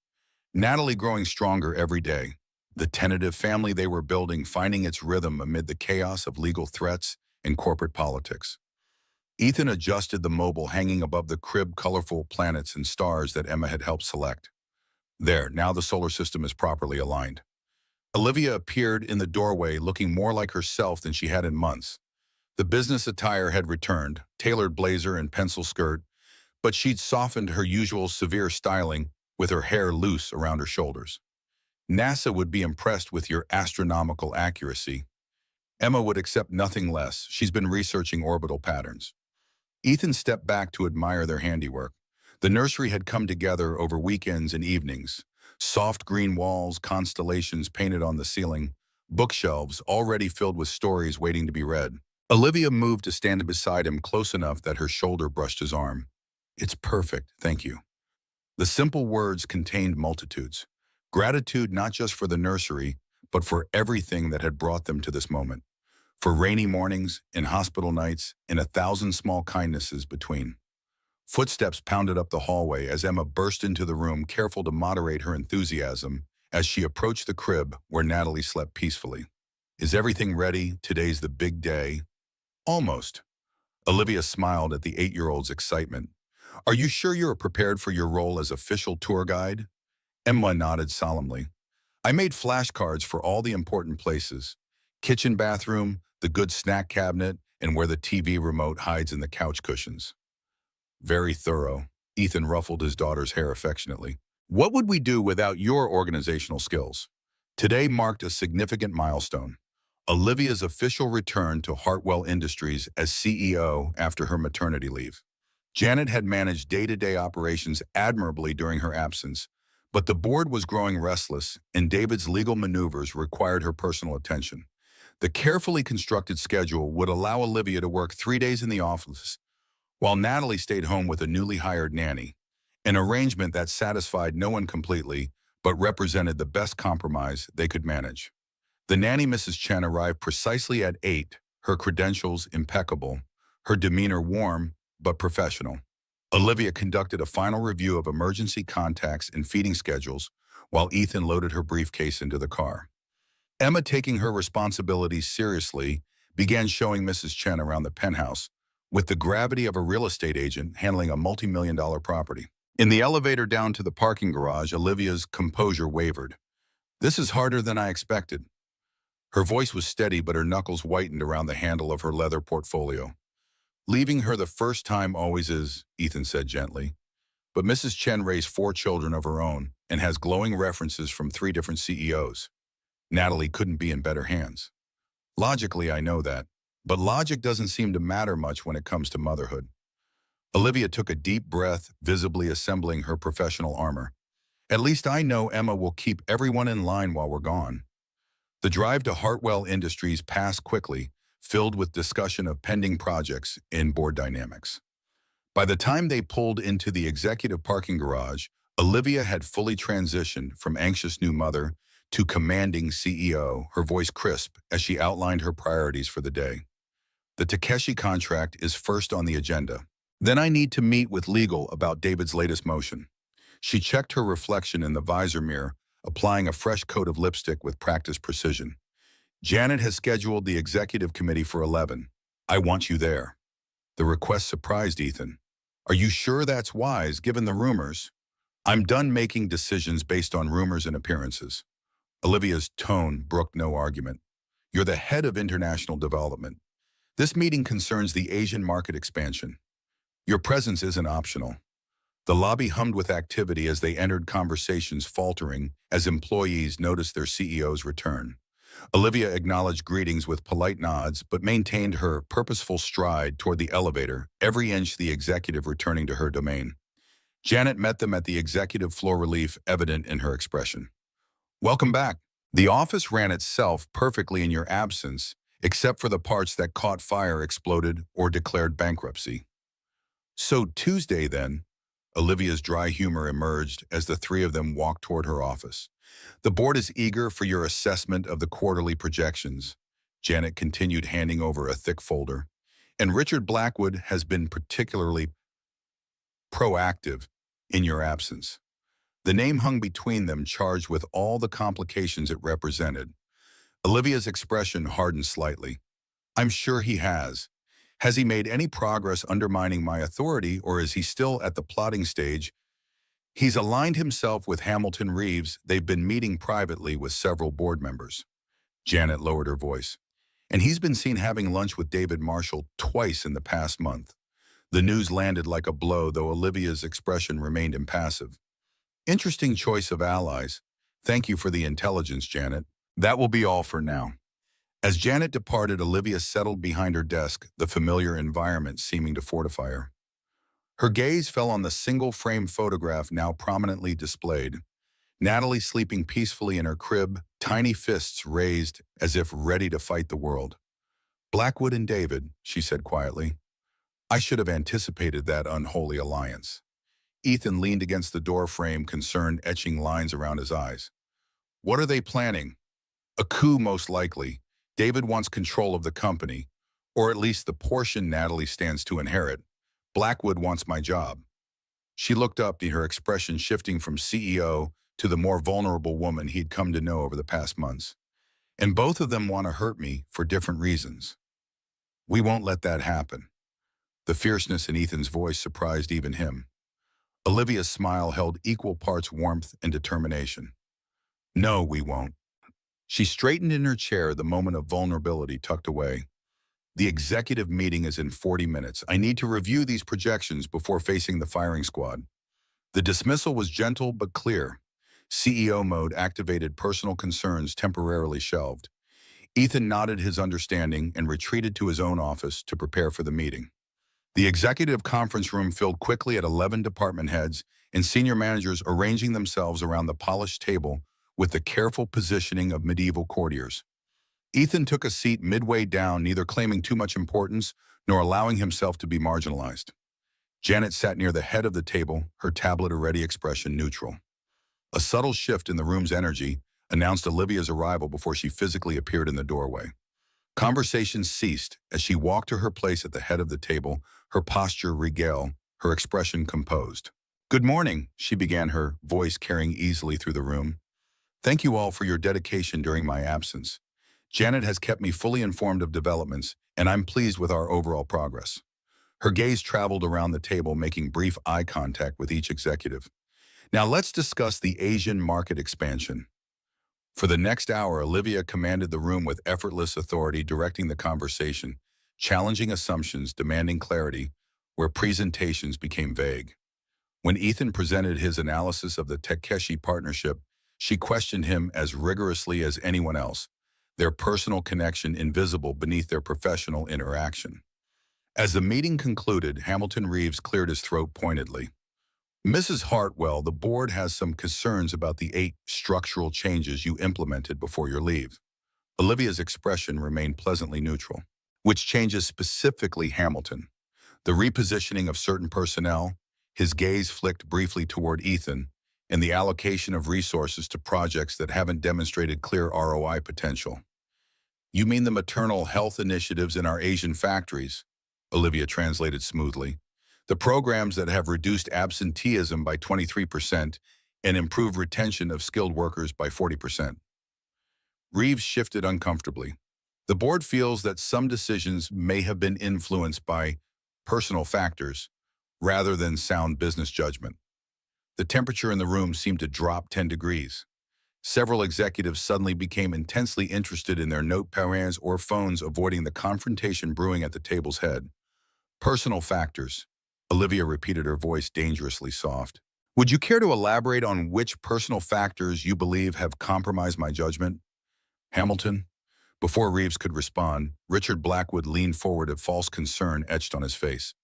Natalie growing stronger every day. The tentative family they were building finding its rhythm amid the chaos of legal threats and corporate politics. Ethan adjusted the mobile hanging above the crib, colorful planets and stars that Emma had helped select. There, now the solar system is properly aligned. Olivia appeared in the doorway looking more like herself than she had in months. The business attire had returned, tailored blazer and pencil skirt, but she'd softened her usual severe styling with her hair loose around her shoulders. NASA would be impressed with your astronomical accuracy. Emma would accept nothing less. She's been researching orbital patterns. Ethan stepped back to admire their handiwork. The nursery had come together over weekends and evenings. Soft green walls, constellations painted on the ceiling, bookshelves already filled with stories waiting to be read. Olivia moved to stand beside him close enough that her shoulder brushed his arm. "It's perfect, thank you." The simple words contained multitudes. Gratitude not just for the nursery, but for everything that had brought them to this moment. For rainy mornings, and hospital nights, and 1,000 small kindnesses between. Footsteps pounded up the hallway as Emma burst into the room, careful to moderate her enthusiasm as she approached the crib where Natalie slept peacefully. "Is everything ready? Today's the big day." "Almost." Olivia smiled at the 8-year-old's excitement. "Are you sure you're prepared for your role as official tour guide?" Emma nodded solemnly. "I made flashcards for all the important places. Kitchen, bathroom, the good snack cabinet, and where the TV remote hides in the couch cushions." "Very thorough." Ethan ruffled his daughter's hair affectionately. "What would we do without your organizational skills?" Today marked a significant milestone. Olivia's official return to Hartwell Industries as CEO after her maternity leave. Janet had managed day-to-day operations admirably during her absence, but the board was growing restless, and David's legal maneuvers required her personal attention. The carefully constructed schedule would allow Olivia to work 3 days in the office, while Natalie stayed home with a newly hired nanny, an arrangement that satisfied no one completely, but represented the best compromise they could manage. The nanny, Mrs. Chen, arrived precisely at 8, her credentials impeccable, her demeanor warm but professional. Olivia conducted a final review of emergency contacts and feeding schedules, while Ethan loaded her briefcase into the car. Emma, taking her responsibilities seriously, began showing Mrs. Chen around the penthouse, with the gravity of a real estate agent handling a multi-million-dollar property. In the elevator down to the parking garage, Olivia's composure wavered. "This is harder than I expected." Her voice was steady, but her knuckles whitened around the handle of her leather portfolio. "Leaving her the first time always is," Ethan said gently. "But Mrs. Chen raised 4 children of her own and has glowing references from 3 different CEOs. Natalie couldn't be in better hands." "Logically, I know that. But logic doesn't seem to matter much when it comes to motherhood." Olivia took a deep breath, visibly assembling her professional armor. "At least I know Emma will keep everyone in line while we're gone." The drive to Hartwell Industries passed quickly, filled with discussion of pending projects and board dynamics. By the time they pulled into the executive parking garage, Olivia had fully transitioned from anxious new mother to commanding CEO, her voice crisp as she outlined her priorities for the day. "The Takeshi contract is first on the agenda. Then I need to meet with legal about David's latest motion." She checked her reflection in the visor mirror, applying a fresh coat of lipstick with practiced precision. "Janet has scheduled the executive committee for 11. I want you there." The request surprised Ethan. "Are you sure that's wise, given the rumors?" "I'm done making decisions based on rumors and appearances." Olivia's tone brooked no argument. "You're the head of international development. This meeting concerns the Asian market expansion. Your presence isn't optional." The lobby hummed with activity as they entered, conversations faltering as employees noticed their CEO's return. Olivia acknowledged greetings with polite nods, but maintained her purposeful stride toward the elevator, every inch the executive returning to her domain. Janet met them at the executive floor, relief evident in her expression. "Welcome back. The office ran itself perfectly in your absence, except for the parts that caught fire, exploded, or declared bankruptcy." "So Tuesday, then?" Olivia's dry humor emerged as the 3 of them walked toward her office. The board is eager for your assessment of the quarterly projections. Janet continued, handing over a thick folder. And Richard Blackwood has been particularly proactive in your absence. The name hung between them, charged with all the complications it represented. Olivia's expression hardened slightly. I'm sure he has. Has he made any progress undermining my authority, or is he still at the plotting stage? He's aligned himself with Hamilton Reeves. They've been meeting privately with several board members. Janet lowered her voice. And he's been seen having lunch with David Marshall twice in the past month. The news landed like a blow, though Olivia's expression remained impassive. Interesting choice of allies. Thank you for the intelligence, Janet. That will be all for now. As Janet departed, Olivia settled behind her desk, the familiar environment seeming to fortify her. Her gaze fell on the single-frame photograph now prominently displayed. Natalie sleeping peacefully in her crib, tiny fists raised as if ready to fight the world. Blackwood and David, she said quietly. I should have anticipated that unholy alliance. Ethan leaned against the door frame, concern etching lines around his eyes. What are they planning? A coup, most likely. David wants control of the company, or at least the portion Natalie stands to inherit. Blackwood wants my job. She looked up, her expression shifting from CEO to the more vulnerable woman he'd come to know over the past months. And both of them want to hurt me for different reasons. We won't let that happen. The fierceness in Ethan's voice surprised even him. Olivia's smile held equal parts warmth and determination. No, we won't. She straightened in her chair, the moment of vulnerability tucked away. The executive meeting is in 40 minutes. I need to review these projections before facing the firing squad. The dismissal was gentle but clear. CEO mode activated, personal concerns temporarily shelved. Ethan nodded his understanding and retreated to his own office to prepare for the meeting. The executive conference room filled quickly at 11 department heads and senior managers arranging themselves around the polished table with the careful positioning of medieval courtiers. Ethan took a seat midway down, neither claiming too much importance nor allowing himself to be marginalized. Janet sat near the head of the table, her tablet a ready expression neutral. A subtle shift in the room's energy announced Olivia's arrival before she physically appeared in the doorway. Conversation ceased as she walked to her place at the head of the table, her posture regal, her expression composed. Good morning, she began, her voice carrying easily through the room. Thank you all for your dedication during my absence. Janet has kept me fully informed of developments, and I'm pleased with our overall progress. Her gaze traveled around the table, making brief eye contact with each executive. Now let's discuss the Asian market expansion. For the next hour, Olivia commanded the room with effortless authority, directing the conversation, challenging assumptions, demanding clarity, where presentations became vague. When Ethan presented his analysis of the Takeshi partnership, she questioned him as rigorously as anyone else, their personal connection invisible beneath their professional interaction. As the meeting concluded, Hamilton Reeves cleared his throat pointedly. Mrs. Hartwell, the board has some concerns about the 8 structural changes you implemented before your leave. Olivia's expression remained pleasantly neutral. Which changes specifically, Hamilton? The repositioning of certain personnel, his gaze flicked briefly toward Ethan, and the allocation of resources to projects that haven't demonstrated clear ROI potential. You mean the maternal health initiatives in our Asian factories? Olivia translated smoothly. The programs that have reduced absenteeism by 23% and improved retention of skilled workers by 40%. Reeves shifted uncomfortably. The board feels that some decisions may have been influenced by personal factors rather than sound business judgment. The temperature in the room seemed to drop 10 degrees. Several executives suddenly became intensely interested in their notepads or phones, avoiding the confrontation brewing at the table's head. Personal factors. Olivia repeated, her voice dangerously soft. Would you care to elaborate on which personal factors you believe have compromised my judgment? Hamilton? Before Reeves could respond, Richard Blackwood leaned forward, a false concern etched on his face.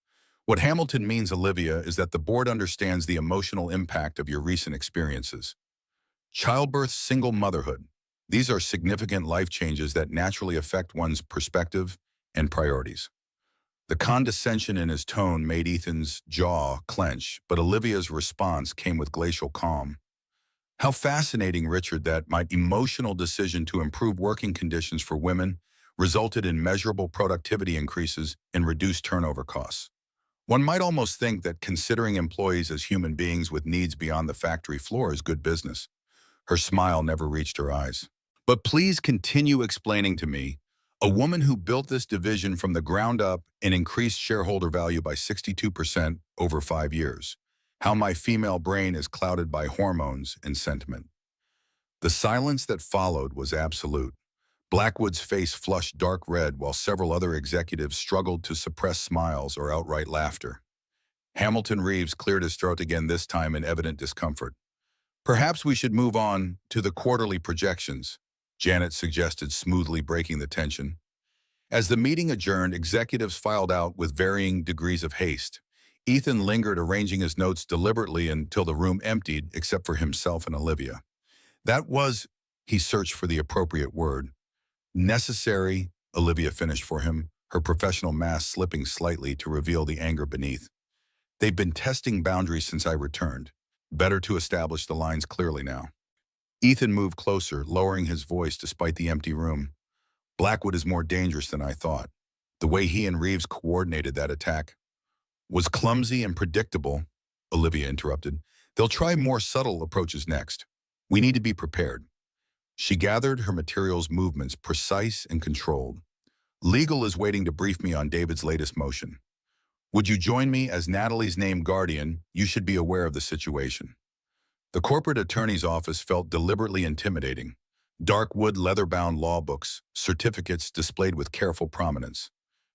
What Hamilton means, Olivia, is that the board understands the emotional impact of your recent experiences. Childbirth, single motherhood. These are significant life changes that naturally affect one's perspective and priorities. The condescension in his tone made Ethan's jaw clench, but Olivia's response came with glacial calm. How fascinating, Richard, that my emotional decision to improve working conditions for women resulted in measurable productivity increases and reduced turnover costs. One might almost think that considering employees as human beings with needs beyond the factory floor is good business. Her smile never reached her eyes. But please continue explaining to me, a woman who built this division from the ground up and increased shareholder value by 62% over 5 years, how my female brain is clouded by hormones and sentiment. The silence that followed was absolute. Blackwood's face flushed dark red while several other executives struggled to suppress smiles or outright laughter. Hamilton Reeves cleared his throat again, this time in evident discomfort. Perhaps we should move on to the quarterly projections, Janet suggested, smoothly breaking the tension. As the meeting adjourned, executives filed out with varying degrees of haste. Ethan lingered, arranging his notes deliberately until the room emptied except for himself and Olivia. That was, he searched for the appropriate word. Necessary, Olivia finished for him, her professional mask slipping slightly to reveal the anger beneath. They've been testing boundaries since I returned. Better to establish the lines clearly now. Ethan moved closer, lowering his voice despite the empty room. Blackwood is more dangerous than I thought. The way he and Reeves coordinated that attack was clumsy and predictable, Olivia interrupted. They'll try more subtle approaches next. We need to be prepared. She gathered her materials, movements precise and controlled. Legal is waiting to brief me on David's latest motion. Would you join me as Natalie's named guardian? You should be aware of the situation. The corporate attorney's office felt deliberately intimidating. Dark wood leather-bound law books, certificates displayed with careful prominence.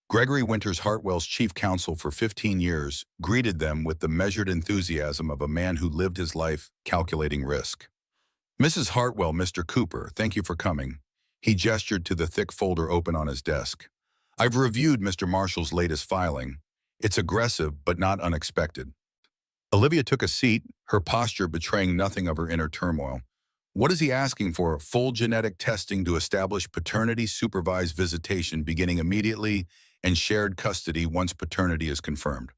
Gregory Winters, Hartwell's chief counsel for 15 years, greeted them with the measured enthusiasm of a man who lived his life calculating risk. Mrs. Hartwell, Mr. Cooper, thank you for coming. He gestured to the thick folder open on his desk. I've reviewed Mr. Marshall's latest filing. It's aggressive, but not unexpected. Olivia took a seat, her posture betraying nothing of her inner turmoil. What is he asking for? Full genetic testing to establish paternity-supervised visitation beginning immediately and shared custody once paternity is confirmed.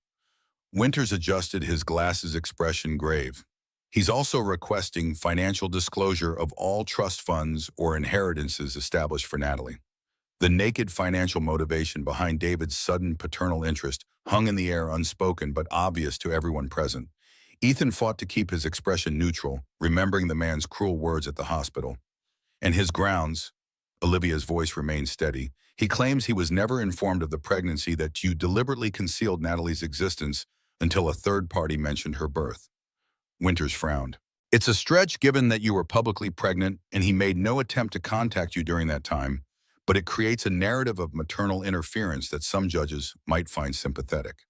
Winters adjusted his glasses, expression grave. He's also requesting financial disclosure of all trust funds or inheritances established for Natalie. The naked financial motivation behind David's sudden paternal interest hung in the air, unspoken but obvious to everyone present. Ethan fought to keep his expression neutral, remembering the man's cruel words at the hospital. And his grounds, Olivia's voice remained steady. He claims he was never informed of the pregnancy, that you deliberately concealed Natalie's existence until a third party mentioned her birth. Winters frowned. It's a stretch given that you were publicly pregnant and he made no attempt to contact you during that time, but it creates a narrative of maternal interference that some judges might find sympathetic.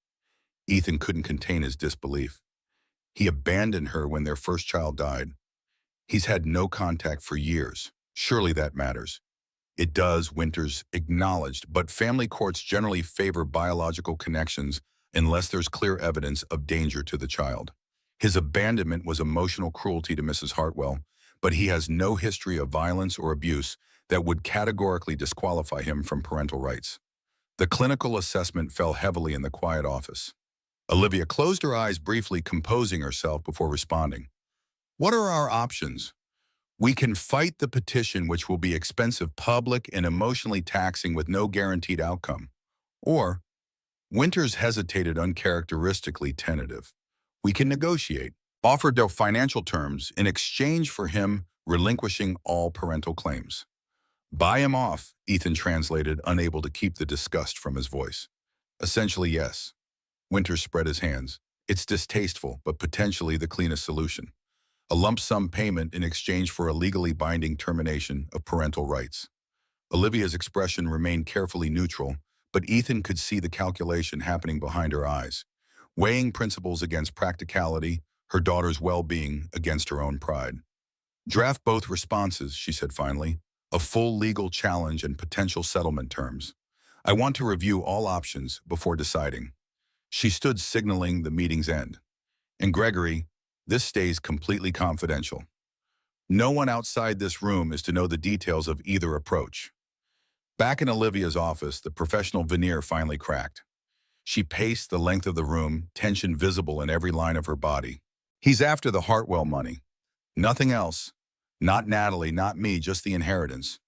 Ethan couldn't contain his disbelief. He abandoned her when their first child died. He's had no contact for years. Surely that matters. It does, Winters acknowledged, but family courts generally favor biological connections unless there's clear evidence of danger to the child. His abandonment was emotional cruelty to Mrs. Hartwell, but he has no history of violence or abuse that would categorically disqualify him from parental rights. The clinical assessment fell heavily in the quiet office. Olivia closed her eyes briefly, composing herself before responding. What are our options? We can fight the petition, which will be expensive, public, and emotionally taxing with no guaranteed outcome. Or, Winters hesitated, uncharacteristically tentative. We can negotiate, offer no financial terms in exchange for him relinquishing all parental claims. Buy him off, Ethan translated, unable to keep the disgust from his voice. Essentially, yes. Winters spread his hands. It's distasteful, but potentially the cleanest solution. A lump sum payment in exchange for a legally binding termination of parental rights. Olivia's expression remained carefully neutral, but Ethan could see the calculation happening behind her eyes, weighing principles against practicality, her daughter's well-being against her own pride. Draft both responses, she said finally, a full legal challenge and potential settlement terms. I want to review all options before deciding. She stood, signaling the meeting's end. And Gregory, this stays completely confidential. No one outside this room is to know the details of either approach. Back in Olivia's office, the professional veneer finally cracked. She paced the length of the room, tension visible in every line of her body. He's after the Hartwell money. Nothing else. Not Natalie, not me, just the inheritance.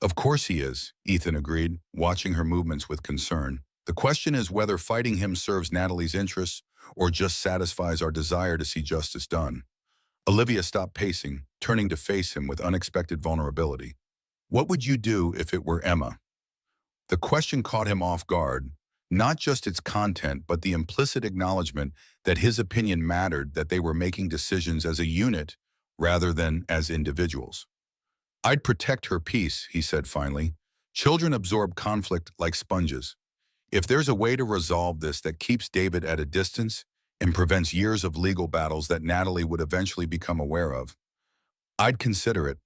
Of course he is, Ethan agreed, watching her movements with concern. The question is whether fighting him serves Natalie's interests or just satisfies our desire to see justice done. Olivia stopped pacing, turning to face him with unexpected vulnerability. What would you do if it were Emma? The question caught him off guard, not just its content, but the implicit acknowledgement that his opinion mattered, that they were making decisions as a unit rather than as individuals. I'd protect her peace, he said finally. Children absorb conflict like sponges. If there's a way to resolve this that keeps David at a distance and prevents years of legal battles that Natalie would eventually become aware of, I'd consider it.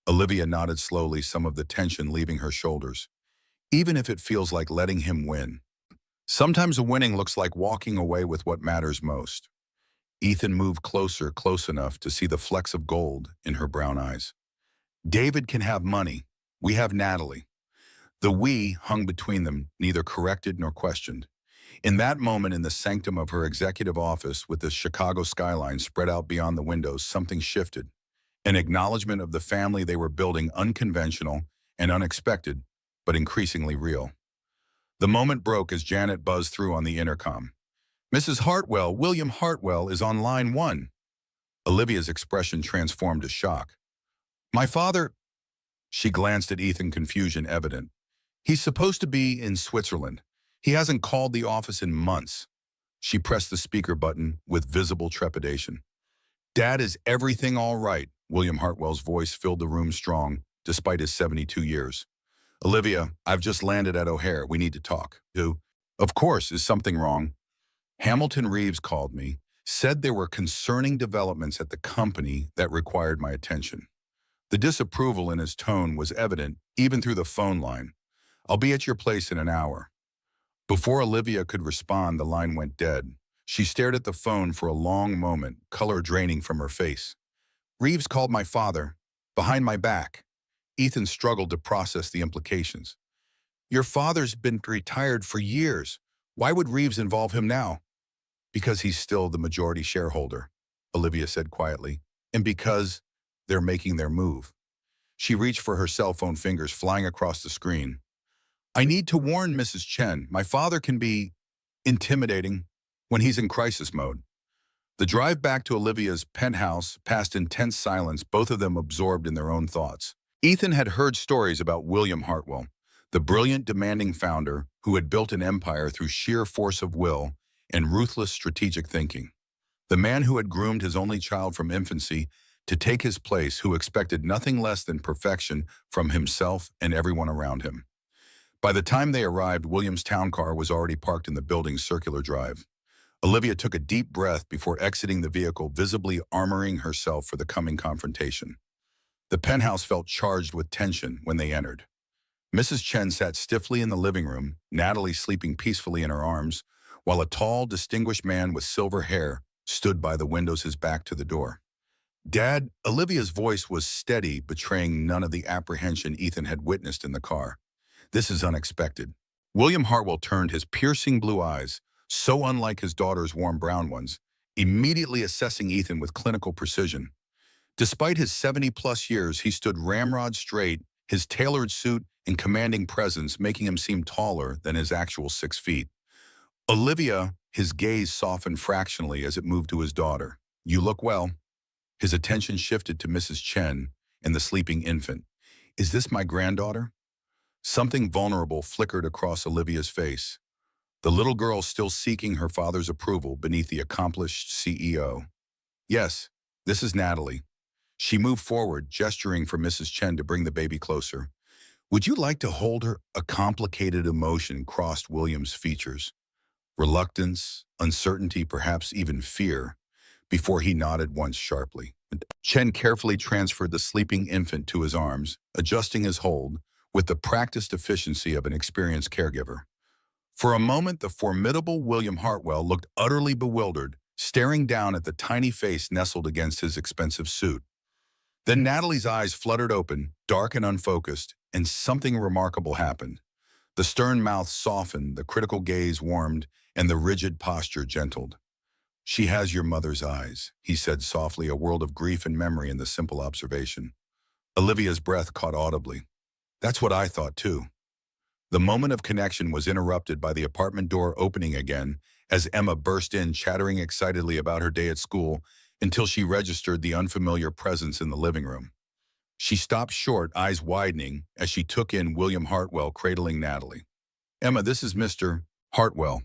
Olivia nodded slowly, some of the tension leaving her shoulders. Even if it feels like letting him win. Sometimes winning looks like walking away with what matters most. Ethan moved closer, close enough to see the flecks of gold in her brown eyes. David can have money. We have Natalie. The we hung between them, neither corrected nor questioned. In that moment, in the sanctum of her executive office with the Chicago skyline spread out beyond the windows, something shifted. An acknowledgement of the family they were building, unconventional and unexpected, but increasingly real. The moment broke as Janet buzzed through on the intercom. Mrs. Hartwell, William Hartwell is on line 1. Olivia's expression transformed to shock. My father... She glanced at Ethan, confusion evident. He's supposed to be in Switzerland. He hasn't called the office in months. She pressed the speaker button with visible trepidation. Dad, is everything all right? William Hartwell's voice filled the room strong, despite his 72 years. Olivia, I've just landed at O'Hare. We need to talk. Who? Of course, is something wrong? Hamilton Reeves called me, said there were concerning developments at the company that required my attention. The disapproval in his tone was evident, even through the phone line. I'll be at your place in an hour. Before Olivia could respond, the line went dead. She stared at the phone for a long moment, color draining from her face. Reeves called my father, behind my back. Ethan struggled to process the implications. Your father's been retired for years. Why would Reeves involve him now? Because he's still the majority shareholder, Olivia said quietly, and because they're making their move. She reached for her cell phone, fingers flying across the screen. I need to warn Mrs. Chen. My father can be intimidating when he's in crisis mode. The drive back to Olivia's penthouse passed in tense silence, both of them absorbed in their own thoughts. Ethan had heard stories about William Hartwell, the brilliant, demanding founder who had built an empire through sheer force of will and ruthless strategic thinking. The man who had groomed his only child from infancy to take his place, who expected nothing less than perfection from himself and everyone around him. By the time they arrived, William's town car was already parked in the building's circular drive. Olivia took a deep breath before exiting the vehicle, visibly armoring herself for the coming confrontation. The penthouse felt charged with tension when they entered. Mrs. Chen sat stiffly in the living room, Natalie sleeping peacefully in her arms, while a tall, distinguished man with silver hair stood by the windows, his back to the door. Dad, Olivia's voice was steady, betraying none of the apprehension Ethan had witnessed in the car. This is unexpected. William Hartwell turned, his piercing blue eyes, so unlike his daughter's warm brown ones, immediately assessing Ethan with clinical precision. Despite his 70-plus years, he stood ramrod straight, his tailored suit and commanding presence making him seem taller than his actual 6 feet. Olivia, his gaze softened fractionally as it moved to his daughter. You look well. His attention shifted to Mrs. Chen and the sleeping infant. Is this my granddaughter? Something vulnerable flickered across Olivia's face. The little girl still seeking her father's approval beneath the accomplished CEO. Yes, this is Natalie. She moved forward, gesturing for Mrs. Chen to bring the baby closer. Would you like to hold her? A complicated emotion crossed William's features. Reluctance, uncertainty, perhaps even fear, before he nodded once sharply. Chen carefully transferred the sleeping infant to his arms, adjusting his hold with the practiced efficiency of an experienced caregiver. For a moment, the formidable William Hartwell looked utterly bewildered, staring down at the tiny face nestled against his expensive suit. Then Natalie's eyes fluttered open, dark and unfocused, and something remarkable happened. The stern mouth softened, the critical gaze warmed, and the rigid posture gentled. She has your mother's eyes, he said softly, a world of grief and memory in the simple observation. Olivia's breath caught audibly. That's what I thought too. The moment of connection was interrupted by the apartment door opening again as Emma burst in, chattering excitedly about her day at school until she registered the unfamiliar presence in the living room. She stopped short, eyes widening, as she took in William Hartwell cradling Natalie. Emma, this is Mr. Hartwell.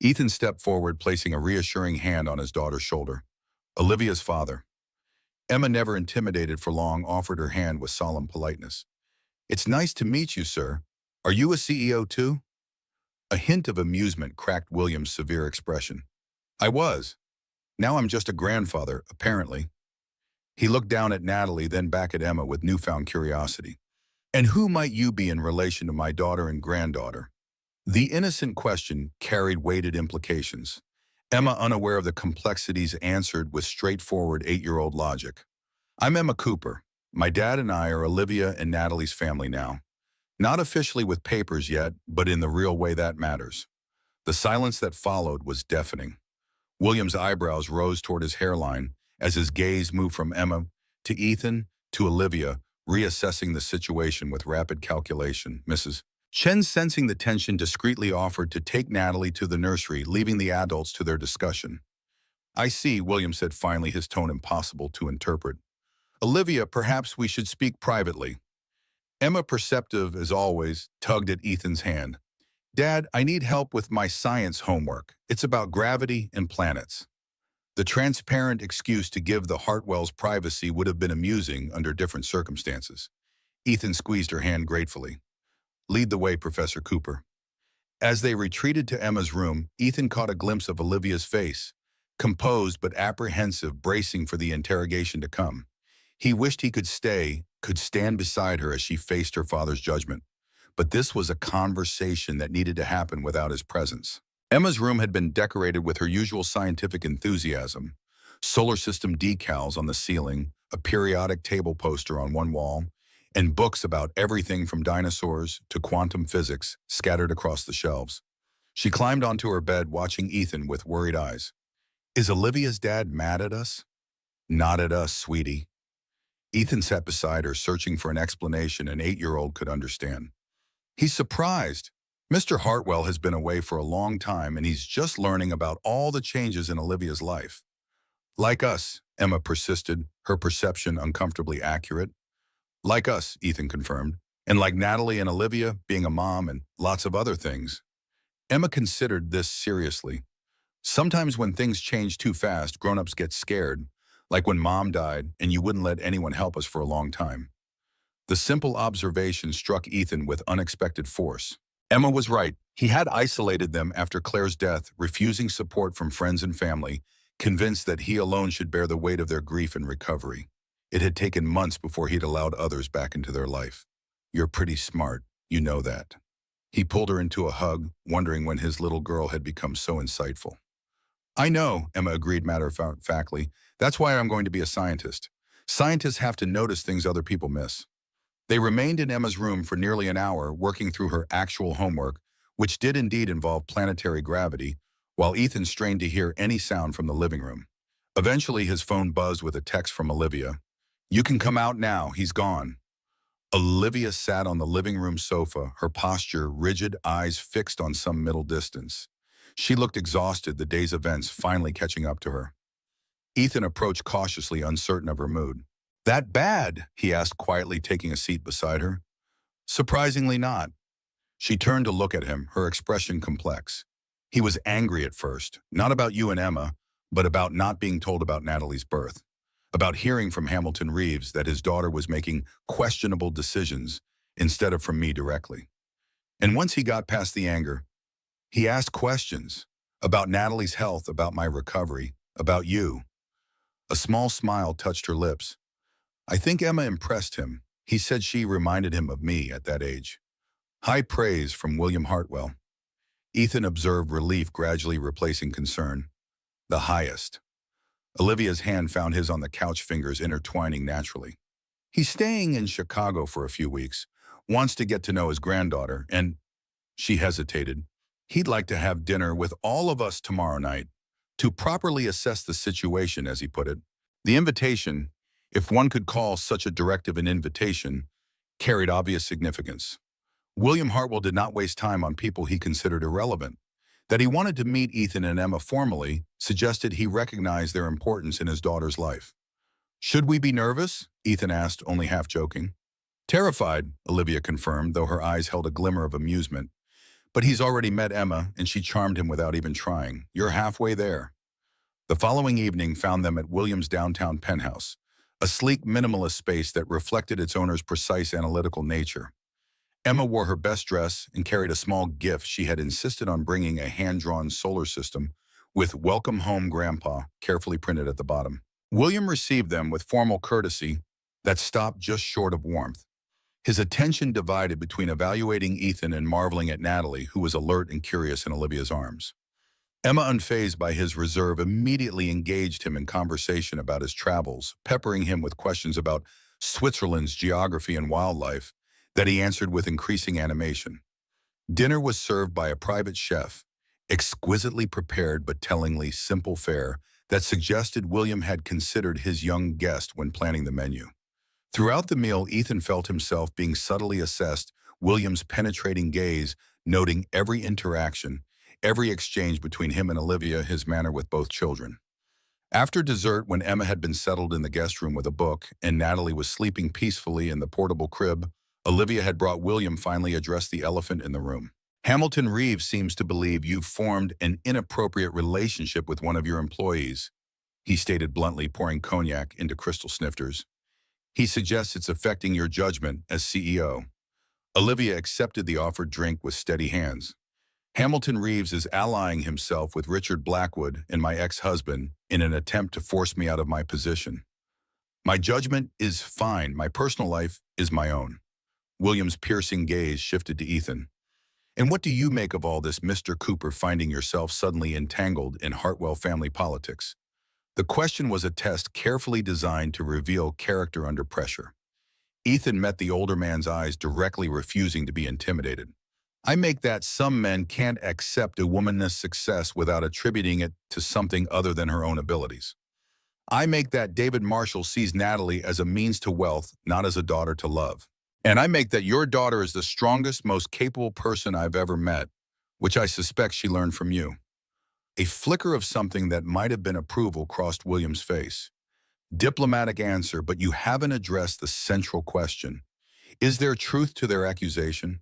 Ethan stepped forward, placing a reassuring hand on his daughter's shoulder. Olivia's father. Emma, never intimidated for long, offered her hand with solemn politeness. It's nice to meet you, sir. Are you a CEO too? A hint of amusement cracked William's severe expression. I was. Now I'm just a grandfather, apparently. He looked down at Natalie, then back at Emma with newfound curiosity. And who might you be in relation to my daughter and granddaughter? The innocent question carried weighted implications. Emma, unaware of the complexities, answered with straightforward 8-year-old logic. I'm Emma Cooper. My dad and I are Olivia and Natalie's family now. Not officially with papers yet, but in the real way that matters. The silence that followed was deafening. William's eyebrows rose toward his hairline as his gaze moved from Emma to Ethan to Olivia, reassessing the situation with rapid calculation. Mrs. Chen, sensing the tension, discreetly offered to take Natalie to the nursery, leaving the adults to their discussion. I see, William said finally, his tone impossible to interpret. Olivia, perhaps we should speak privately. Emma, perceptive as always, tugged at Ethan's hand. Dad, I need help with my science homework. It's about gravity and planets. The transparent excuse to give the Hartwells privacy would have been amusing under different circumstances. Ethan squeezed her hand gratefully. Lead the way, Professor Cooper. As they retreated to Emma's room, Ethan caught a glimpse of Olivia's face, composed but apprehensive, bracing for the interrogation to come. He wished he could stand beside her as she faced her father's judgment. But this was a conversation that needed to happen without his presence. Emma's room had been decorated with her usual scientific enthusiasm. Solar system decals on the ceiling, a periodic table poster on one wall, and books about everything from dinosaurs to quantum physics scattered across the shelves. She climbed onto her bed, watching Ethan with worried eyes. Is Olivia's dad mad at us? Not at us, sweetie. Ethan sat beside her, searching for an explanation an 8-year-old could understand. He's surprised. Mr. Hartwell has been away for a long time, and he's just learning about all the changes in Olivia's life. Like us, Emma persisted, her perception uncomfortably accurate. Like us, Ethan confirmed, and like Natalie and Olivia, being a mom and lots of other things. Emma considered this seriously. Sometimes when things change too fast, grown-ups get scared, like when Mom died and you wouldn't let anyone help us for a long time. The simple observation struck Ethan with unexpected force. Emma was right. He had isolated them after Claire's death, refusing support from friends and family, convinced that he alone should bear the weight of their grief and recovery. It had taken months before he'd allowed others back into their life. You're pretty smart, you know that. He pulled her into a hug, wondering when his little girl had become so insightful. I know, Emma agreed matter-of-factly. That's why I'm going to be a scientist. Scientists have to notice things other people miss. They remained in Emma's room for nearly an hour, working through her actual homework, which did indeed involve planetary gravity, while Ethan strained to hear any sound from the living room. Eventually, his phone buzzed with a text from Olivia. You can come out now, he's gone. Olivia sat on the living room sofa, her posture rigid, eyes fixed on some middle distance. She looked exhausted, the day's events finally catching up to her. Ethan approached cautiously, uncertain of her mood. That bad? He asked quietly, taking a seat beside her. Surprisingly not. She turned to look at him, her expression complex. He was angry at first, not about you and Emma, but about not being told about Natalie's birth, about hearing from Hamilton Reeves that his daughter was making questionable decisions instead of from me directly. And once he got past the anger, he asked questions about Natalie's health, about my recovery, about you. A small smile touched her lips. I think Emma impressed him. He said she reminded him of me at that age. High praise from William Hartwell. Ethan observed relief gradually replacing concern. The highest. Olivia's hand found his on the couch, fingers intertwining naturally. He's staying in Chicago for a few weeks, wants to get to know his granddaughter, and she hesitated. He'd like to have dinner with all of us tomorrow night. to properly assess the situation, as he put it. The invitation, if one could call such a directive an invitation, carried obvious significance. William Hartwell did not waste time on people he considered irrelevant. That he wanted to meet Ethan and Emma formally suggested he recognized their importance in his daughter's life. "Should we be nervous?" Ethan asked, only half joking. "Terrified," Olivia confirmed, though her eyes held a glimmer of amusement. "But he's already met Emma, and she charmed him without even trying. You're halfway there." The following evening found them at William's downtown penthouse, a sleek minimalist space that reflected its owner's precise analytical nature. Emma wore her best dress and carried a small gift she had insisted on bringing, a hand-drawn solar system with "Welcome Home, Grandpa" carefully printed at the bottom. William received them with formal courtesy that stopped just short of warmth. His attention divided between evaluating Ethan and marveling at Natalie, who was alert and curious in Olivia's arms. Emma, unfazed by his reserve, immediately engaged him in conversation about his travels, peppering him with questions about Switzerland's geography and wildlife that he answered with increasing animation. Dinner was served by a private chef, exquisitely prepared but tellingly simple fare that suggested William had considered his young guest when planning the menu. Throughout the meal, Ethan felt himself being subtly assessed, William's penetrating gaze noting every interaction, every exchange between him and Olivia, his manner with both children. After dessert, when Emma had been settled in the guest room with a book and Natalie was sleeping peacefully in the portable crib, Olivia had brought William finally address the elephant in the room. "Hamilton Reeves seems to believe you've formed an inappropriate relationship with one of your employees," he stated bluntly, pouring cognac into crystal snifters. "He suggests it's affecting your judgment as CEO." Olivia accepted the offered drink with steady hands. "Hamilton Reeves is allying himself with Richard Blackwood and my ex-husband in an attempt to force me out of my position. My judgment is fine. My personal life is my own." William's piercing gaze shifted to Ethan. "And what do you make of all this, Mr. Cooper, finding yourself suddenly entangled in Hartwell family politics?" The question was a test carefully designed to reveal character under pressure. Ethan met the older man's eyes directly, refusing to be intimidated. "I make that some men can't accept a woman's success without attributing it to something other than her own abilities. I make that David Marshall sees Natalie as a means to wealth, not as a daughter to love. And I make that your daughter is the strongest, most capable person I've ever met, which I suspect she learned from you." A flicker of something that might have been approval crossed William's face. "Diplomatic answer, but you haven't addressed the central question. Is there truth to their accusation?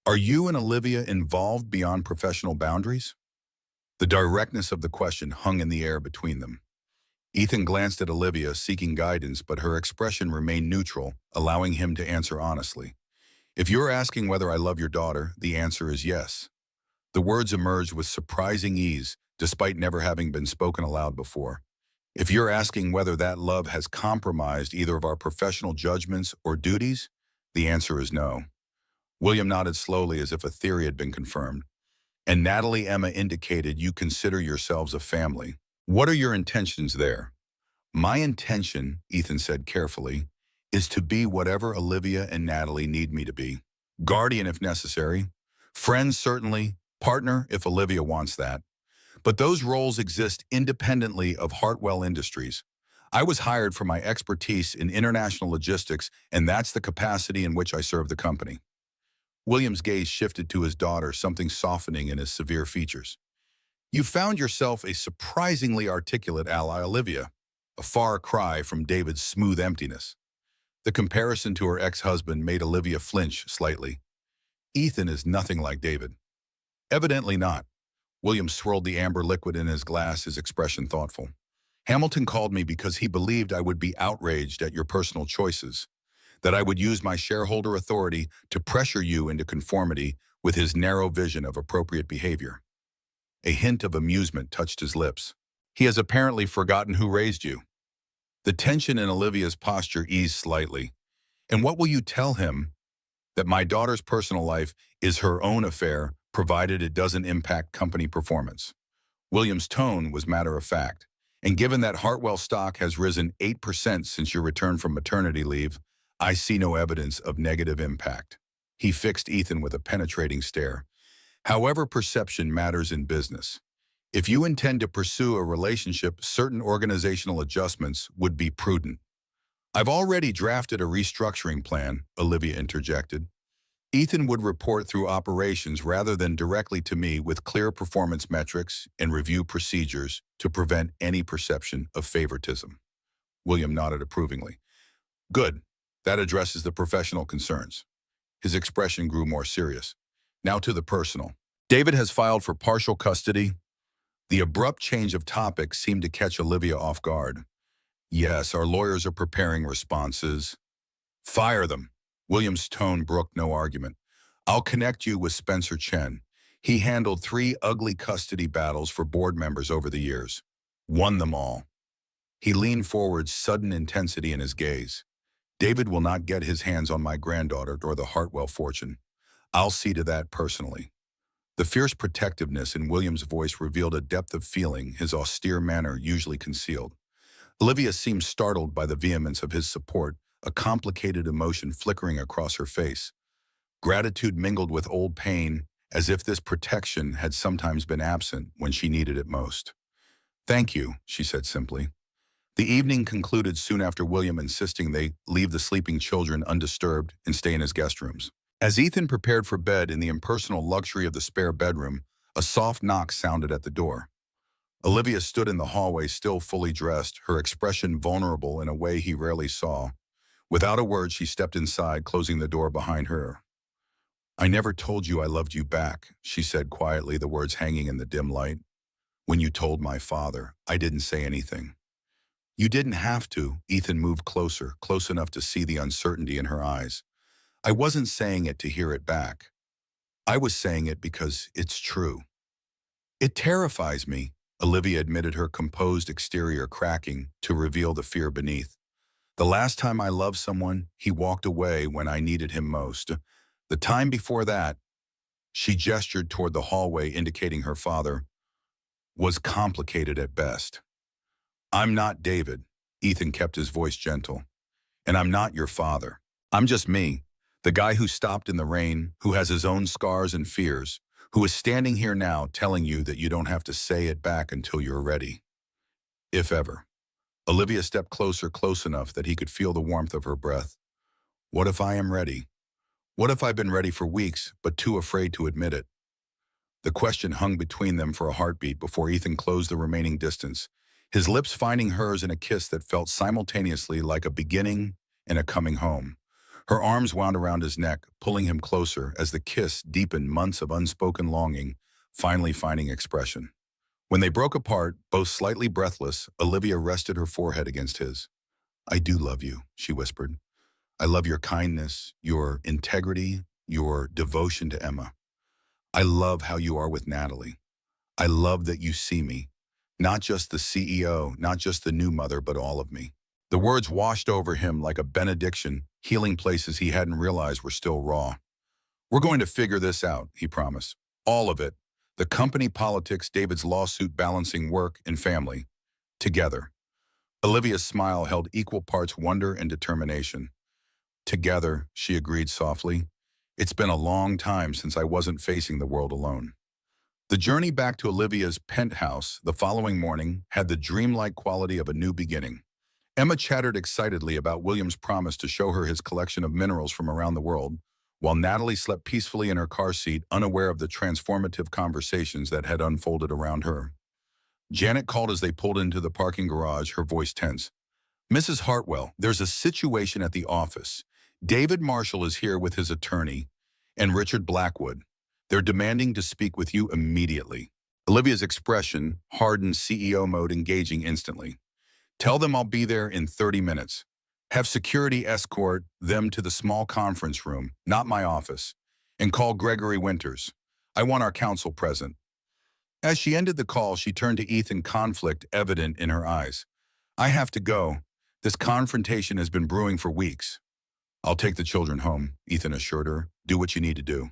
Are you and Olivia involved beyond professional boundaries?" The directness of the question hung in the air between them. Ethan glanced at Olivia, seeking guidance, but her expression remained neutral, allowing him to answer honestly. "If you're asking whether I love your daughter, the answer is yes." The words emerged with surprising ease, despite never having been spoken aloud before. "If you're asking whether that love has compromised either of our professional judgments or duties, the answer is no." William nodded slowly, as if a theory had been confirmed. "And Natalie, Emma indicated you consider yourselves a family. What are your intentions there?" "My intention," Ethan said carefully, "is to be whatever Olivia and Natalie need me to be. Guardian if necessary. Friend certainly. Partner if Olivia wants that. But those roles exist independently of Hartwell Industries. I was hired for my expertise in international logistics, and that's the capacity in which I serve the company." William's gaze shifted to his daughter, something softening in his severe features. "You found yourself a surprisingly articulate ally, Olivia, a far cry from David's smooth emptiness." The comparison to her ex-husband made Olivia flinch slightly. "Ethan is nothing like David." "Evidently not." William swirled the amber liquid in his glass, his expression thoughtful. "Hamilton called me because he believed I would be outraged at your personal choices, that I would use my shareholder authority to pressure you into conformity with his narrow vision of appropriate behavior." A hint of amusement touched his lips. "He has apparently forgotten who raised you." The tension in Olivia's posture eased slightly. "And what will you tell him?" "That my daughter's personal life is her own affair, provided it doesn't impact company performance." William's tone was matter-of-fact. "And given that Hartwell stock has risen 8% since your return from maternity leave, I see no evidence of negative impact." He fixed Ethan with a penetrating stare. "However, perception matters in business. If you intend to pursue a relationship, certain organizational adjustments would be prudent. I've already drafted a restructuring plan, Olivia interjected. Ethan would report through operations rather than directly to me with clear performance metrics and review procedures to prevent any perception of favoritism. William nodded approvingly. Good. That addresses the professional concerns. His expression grew more serious. Now to the personal. David has filed for partial custody. The abrupt change of topic seemed to catch Olivia off guard. Yes, our lawyers are preparing responses. Fire them. William's tone brooked no argument. I'll connect you with Spencer Chen. He handled 3 ugly custody battles for board members over the years. Won them all. He leaned forward, sudden intensity in his gaze. David will not get his hands on my granddaughter or the Hartwell fortune. I'll see to that personally. The fierce protectiveness in William's voice revealed a depth of feeling his austere manner usually concealed. Olivia seemed startled by the vehemence of his support, a complicated emotion flickering across her face. Gratitude mingled with old pain, as if this protection had sometimes been absent when she needed it most. Thank you, she said simply. The evening concluded soon after William insisting they leave the sleeping children undisturbed and stay in his guest rooms. As Ethan prepared for bed in the impersonal luxury of the spare bedroom, a soft knock sounded at the door. Olivia stood in the hallway, still fully dressed, her expression vulnerable in a way he rarely saw. Without a word, she stepped inside, closing the door behind her. I never told you I loved you back, she said quietly, the words hanging in the dim light. When you told my father, I didn't say anything. You didn't have to. Ethan moved closer, close enough to see the uncertainty in her eyes. I wasn't saying it to hear it back. I was saying it because it's true. It terrifies me, Olivia admitted, her composed exterior cracking to reveal the fear beneath. The last time I loved someone, he walked away when I needed him most. The time before that, she gestured toward the hallway indicating her father, was complicated at best. I'm not David, Ethan kept his voice gentle, and I'm not your father. I'm just me, the guy who stopped in the rain, who has his own scars and fears, who is standing here now telling you that you don't have to say it back until you're ready. If ever. Olivia stepped closer, close enough that he could feel the warmth of her breath. What if I am ready? What if I've been ready for weeks, but too afraid to admit it? The question hung between them for a heartbeat before Ethan closed the remaining distance, his lips finding hers in a kiss that felt simultaneously like a beginning and a coming home. Her arms wound around his neck, pulling him closer as the kiss deepened, months of unspoken longing, finally finding expression. When they broke apart, both slightly breathless, Olivia rested her forehead against his. I do love you, she whispered. I love your kindness, your integrity, your devotion to Emma. I love how you are with Natalie. I love that you see me. Not just the CEO, not just the new mother, but all of me. The words washed over him like a benediction, healing places he hadn't realized were still raw. We're going to figure this out, he promised. All of it. The company politics, David's lawsuit, balancing work and family. Together. Olivia's smile held equal parts wonder and determination. Together, she agreed softly. It's been a long time since I wasn't facing the world alone. The journey back to Olivia's penthouse the following morning had the dreamlike quality of a new beginning. Emma chattered excitedly about William's promise to show her his collection of minerals from around the world, while Natalie slept peacefully in her car seat, unaware of the transformative conversations that had unfolded around her. Janet called as they pulled into the parking garage, her voice tense. Mrs. Hartwell, there's a situation at the office. David Marshall is here with his attorney, and Richard Blackwood. They're demanding to speak with you immediately. Olivia's expression hardened, CEO mode engaging instantly. Tell them I'll be there in 30 minutes. Have security escort them to the small conference room, not my office, and call Gregory Winters. I want our counsel present. As she ended the call, she turned to Ethan, conflict evident in her eyes. I have to go. This confrontation has been brewing for weeks. I'll take the children home, Ethan assured her. Do what you need to do.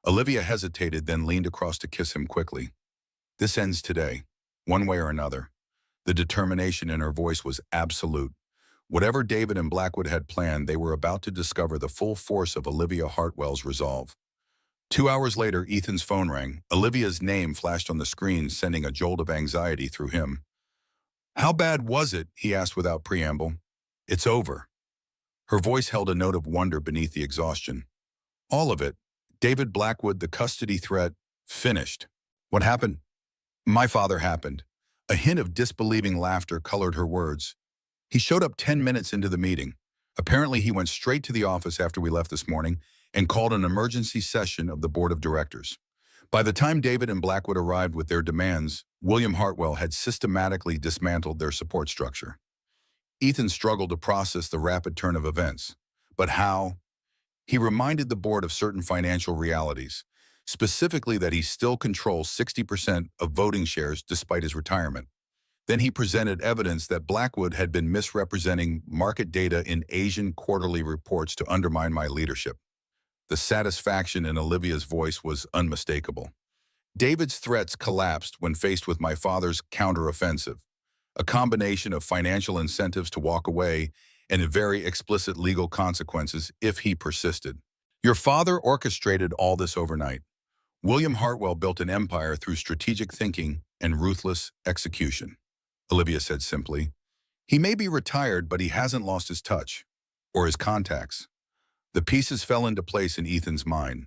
Olivia hesitated, then leaned across to kiss him quickly. This ends today, one way or another. The determination in her voice was absolute. Whatever David and Blackwood had planned, they were about to discover the full force of Olivia Hartwell's resolve. 2 hours later, Ethan's phone rang. Olivia's name flashed on the screen, sending a jolt of anxiety through him. "How bad was it?" he asked without preamble. "It's over." Her voice held a note of wonder beneath the exhaustion. "All of it. David Blackwood, the custody threat, finished." "What happened?" "My father happened." A hint of disbelieving laughter colored her words. "He showed up 10 minutes into the meeting. Apparently, he went straight to the office after we left this morning and called an emergency session of the board of directors. By the time David and Blackwood arrived with their demands, William Hartwell had systematically dismantled their support structure." Ethan struggled to process the rapid turn of events. But how? He reminded the board of certain financial realities, specifically that he still controls 60% of voting shares despite his retirement. Then he presented evidence that Blackwood had been misrepresenting market data in Asian quarterly reports to undermine my leadership. The satisfaction in Olivia's voice was unmistakable. David's threats collapsed when faced with my father's counteroffensive, a combination of financial incentives to walk away and very explicit legal consequences if he persisted. "Your father orchestrated all this overnight. William Hartwell built an empire through strategic thinking and ruthless execution," Olivia said simply. "He may be retired, but he hasn't lost his touch, or his contacts." The pieces fell into place in Ethan's mind.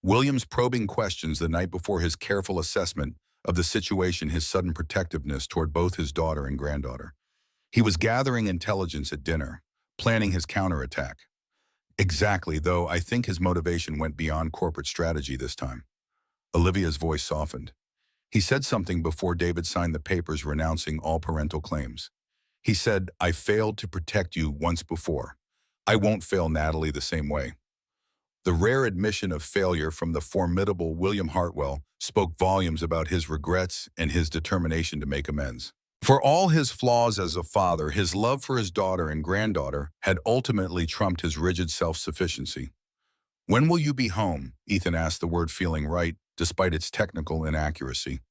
William's probing questions the night before, his careful assessment of the situation, his sudden protectiveness toward both his daughter and granddaughter. He was gathering intelligence at dinner, planning his counterattack. "Exactly, though I think his motivation went beyond corporate strategy this time." Olivia's voice softened. "He said something before David signed the papers renouncing all parental claims. He said, 'I failed to protect you once before. I won't fail Natalie the same way.'" The rare admission of failure from the formidable William Hartwell spoke volumes about his regrets and his determination to make amends. For all his flaws as a father, his love for his daughter and granddaughter had ultimately trumped his rigid self-sufficiency. "When will you be home?" Ethan asked, the word feeling right, despite its technical inaccuracy.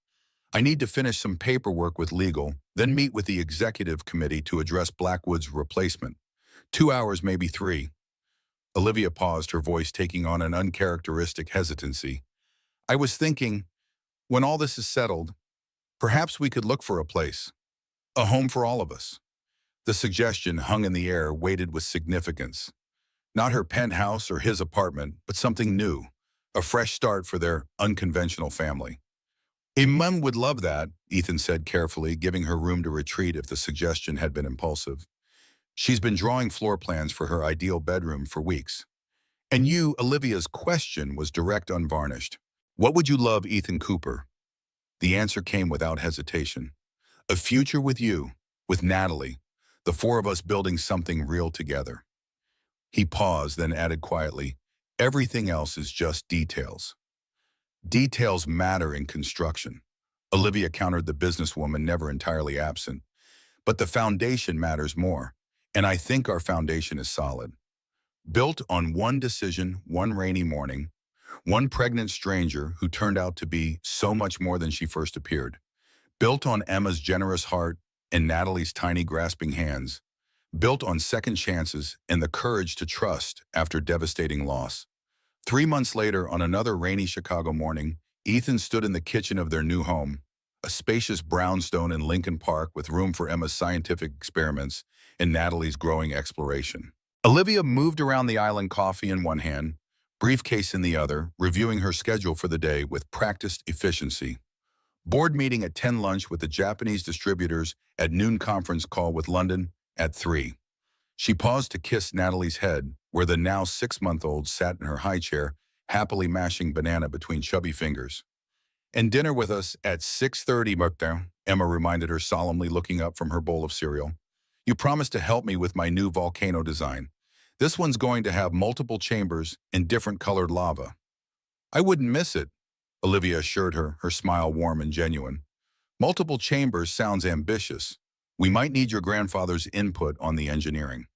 "I need to finish some paperwork with legal, then meet with the executive committee to address Blackwood's replacement. 2 hours, maybe 3. Olivia paused, her voice taking on an uncharacteristic hesitancy. "I was thinking, when all this is settled, perhaps we could look for a place. A home for all of us." The suggestion hung in the air, weighted with significance. Not her penthouse or his apartment, but something new, a fresh start for their unconventional family. "A mum would love that," Ethan said carefully, giving her room to retreat if the suggestion had been impulsive. "She's been drawing floor plans for her ideal bedroom for weeks." And you, Olivia's question was direct, unvarnished. "What would you love, Ethan Cooper?" The answer came without hesitation. "A future with you, with Natalie, the four of us building something real together." He paused, then added quietly, "Everything else is just details." "Details matter in construction," Olivia countered, the businesswoman never entirely absent. "But the foundation matters more, and I think our foundation is solid. Built on one decision, one rainy morning, one pregnant stranger who turned out to be so much more than she first appeared. Built on Emma's generous heart and Natalie's tiny grasping hands. Built on second chances and the courage to trust after devastating loss." 3 months later, on another rainy Chicago morning, Ethan stood in the kitchen of their new home, a spacious brownstone in Lincoln Park with room for Emma's scientific experiments and Natalie's growing exploration. Olivia moved around the island, coffee in one hand, briefcase in the other, reviewing her schedule for the day with practiced efficiency. Board meeting at 10, lunch with the Japanese distributors at noon, conference call with London at 3. She paused to kiss Natalie's head, where the now 6-month-old sat in her high chair, happily mashing banana between chubby fingers. "And dinner with us at 6:30, Martin," Emma reminded her solemnly, looking up from her bowl of cereal. "You promised to help me with my new volcano design. This one's going to have multiple chambers and different colored lava." "I wouldn't miss it," Olivia assured her, her smile warm and genuine. "Multiple chambers sounds ambitious. We might need your grandfather's input on the engineering."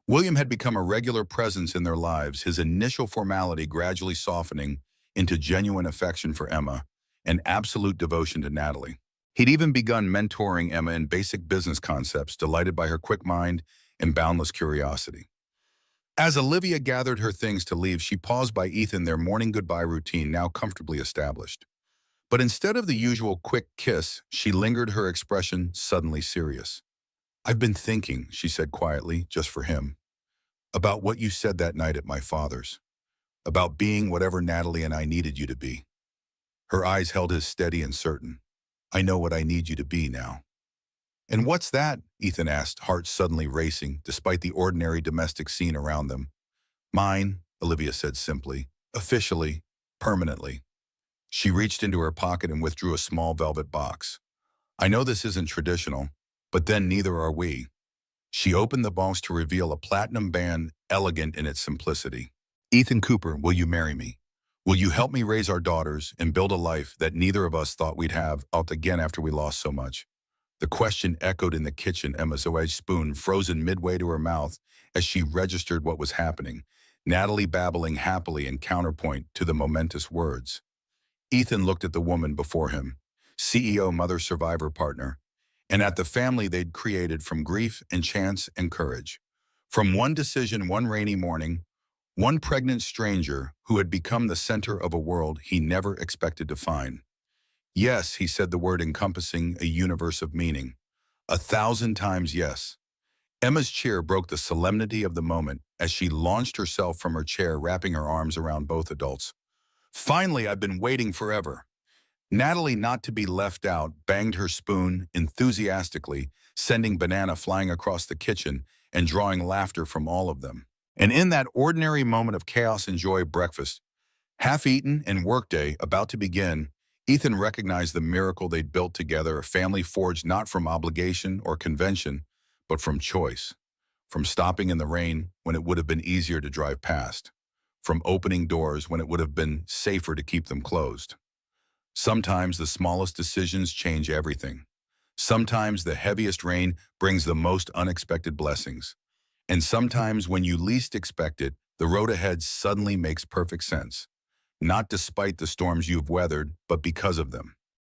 William had become a regular presence in their lives, his initial formality gradually softening into genuine affection for Emma and absolute devotion to Natalie. He'd even begun mentoring Emma in basic business concepts, delighted by her quick mind and boundless curiosity. As Olivia gathered her things to leave, she paused by Ethan, their morning goodbye routine now comfortably established. But instead of the usual quick kiss, she lingered, her expression suddenly serious. "I've been thinking," she said quietly, just for him, "about what you said that night at my father's, about being whatever Natalie and I needed you to be." Her eyes held his steady and certain. "I know what I need you to be now." "And what's that?" Ethan asked, heart suddenly racing, despite the ordinary domestic scene around them. "Mine," Olivia said simply, "officially, permanently." She reached into her pocket and withdrew a small velvet box. "I know this isn't traditional, but then neither are we." She opened the box to reveal a platinum band, elegant in its simplicity. "Ethan Cooper, will you marry me? Will you help me raise our daughters and build a life that neither of us thought we'd have out again after we lost so much?" The question echoed in the kitchen, Emma's wedge spoon frozen midway to her mouth as she registered what was happening, Natalie babbling happily in counterpoint to the momentous words. Ethan looked at the woman before him, CEO, mother, survivor, partner, and at the family they'd created from grief and chance and courage. From one decision one rainy morning, one pregnant stranger who had become the center of a world he never expected to find. "Yes," he said, the word encompassing a universe of meaning. 1,000 times yes. Emma's cheer broke the solemnity of the moment as she launched herself from her chair, wrapping her arms around both adults. "Finally, I've been waiting forever." Natalie, not to be left out, banged her spoon enthusiastically, sending banana flying across the kitchen and drawing laughter from all of them. And in that ordinary moment of chaos and joy, breakfast, half eaten and workday about to begin, Ethan recognized the miracle they'd built together, a family forged not from obligation or convention, but from choice. From stopping in the rain when it would have been easier to drive past. From opening doors when it would have been safer to keep them closed. Sometimes the smallest decisions change everything. Sometimes the heaviest rain brings the most unexpected blessings. And sometimes when you least expect it, the road ahead suddenly makes perfect sense. Not despite the storms you've weathered, but because of them.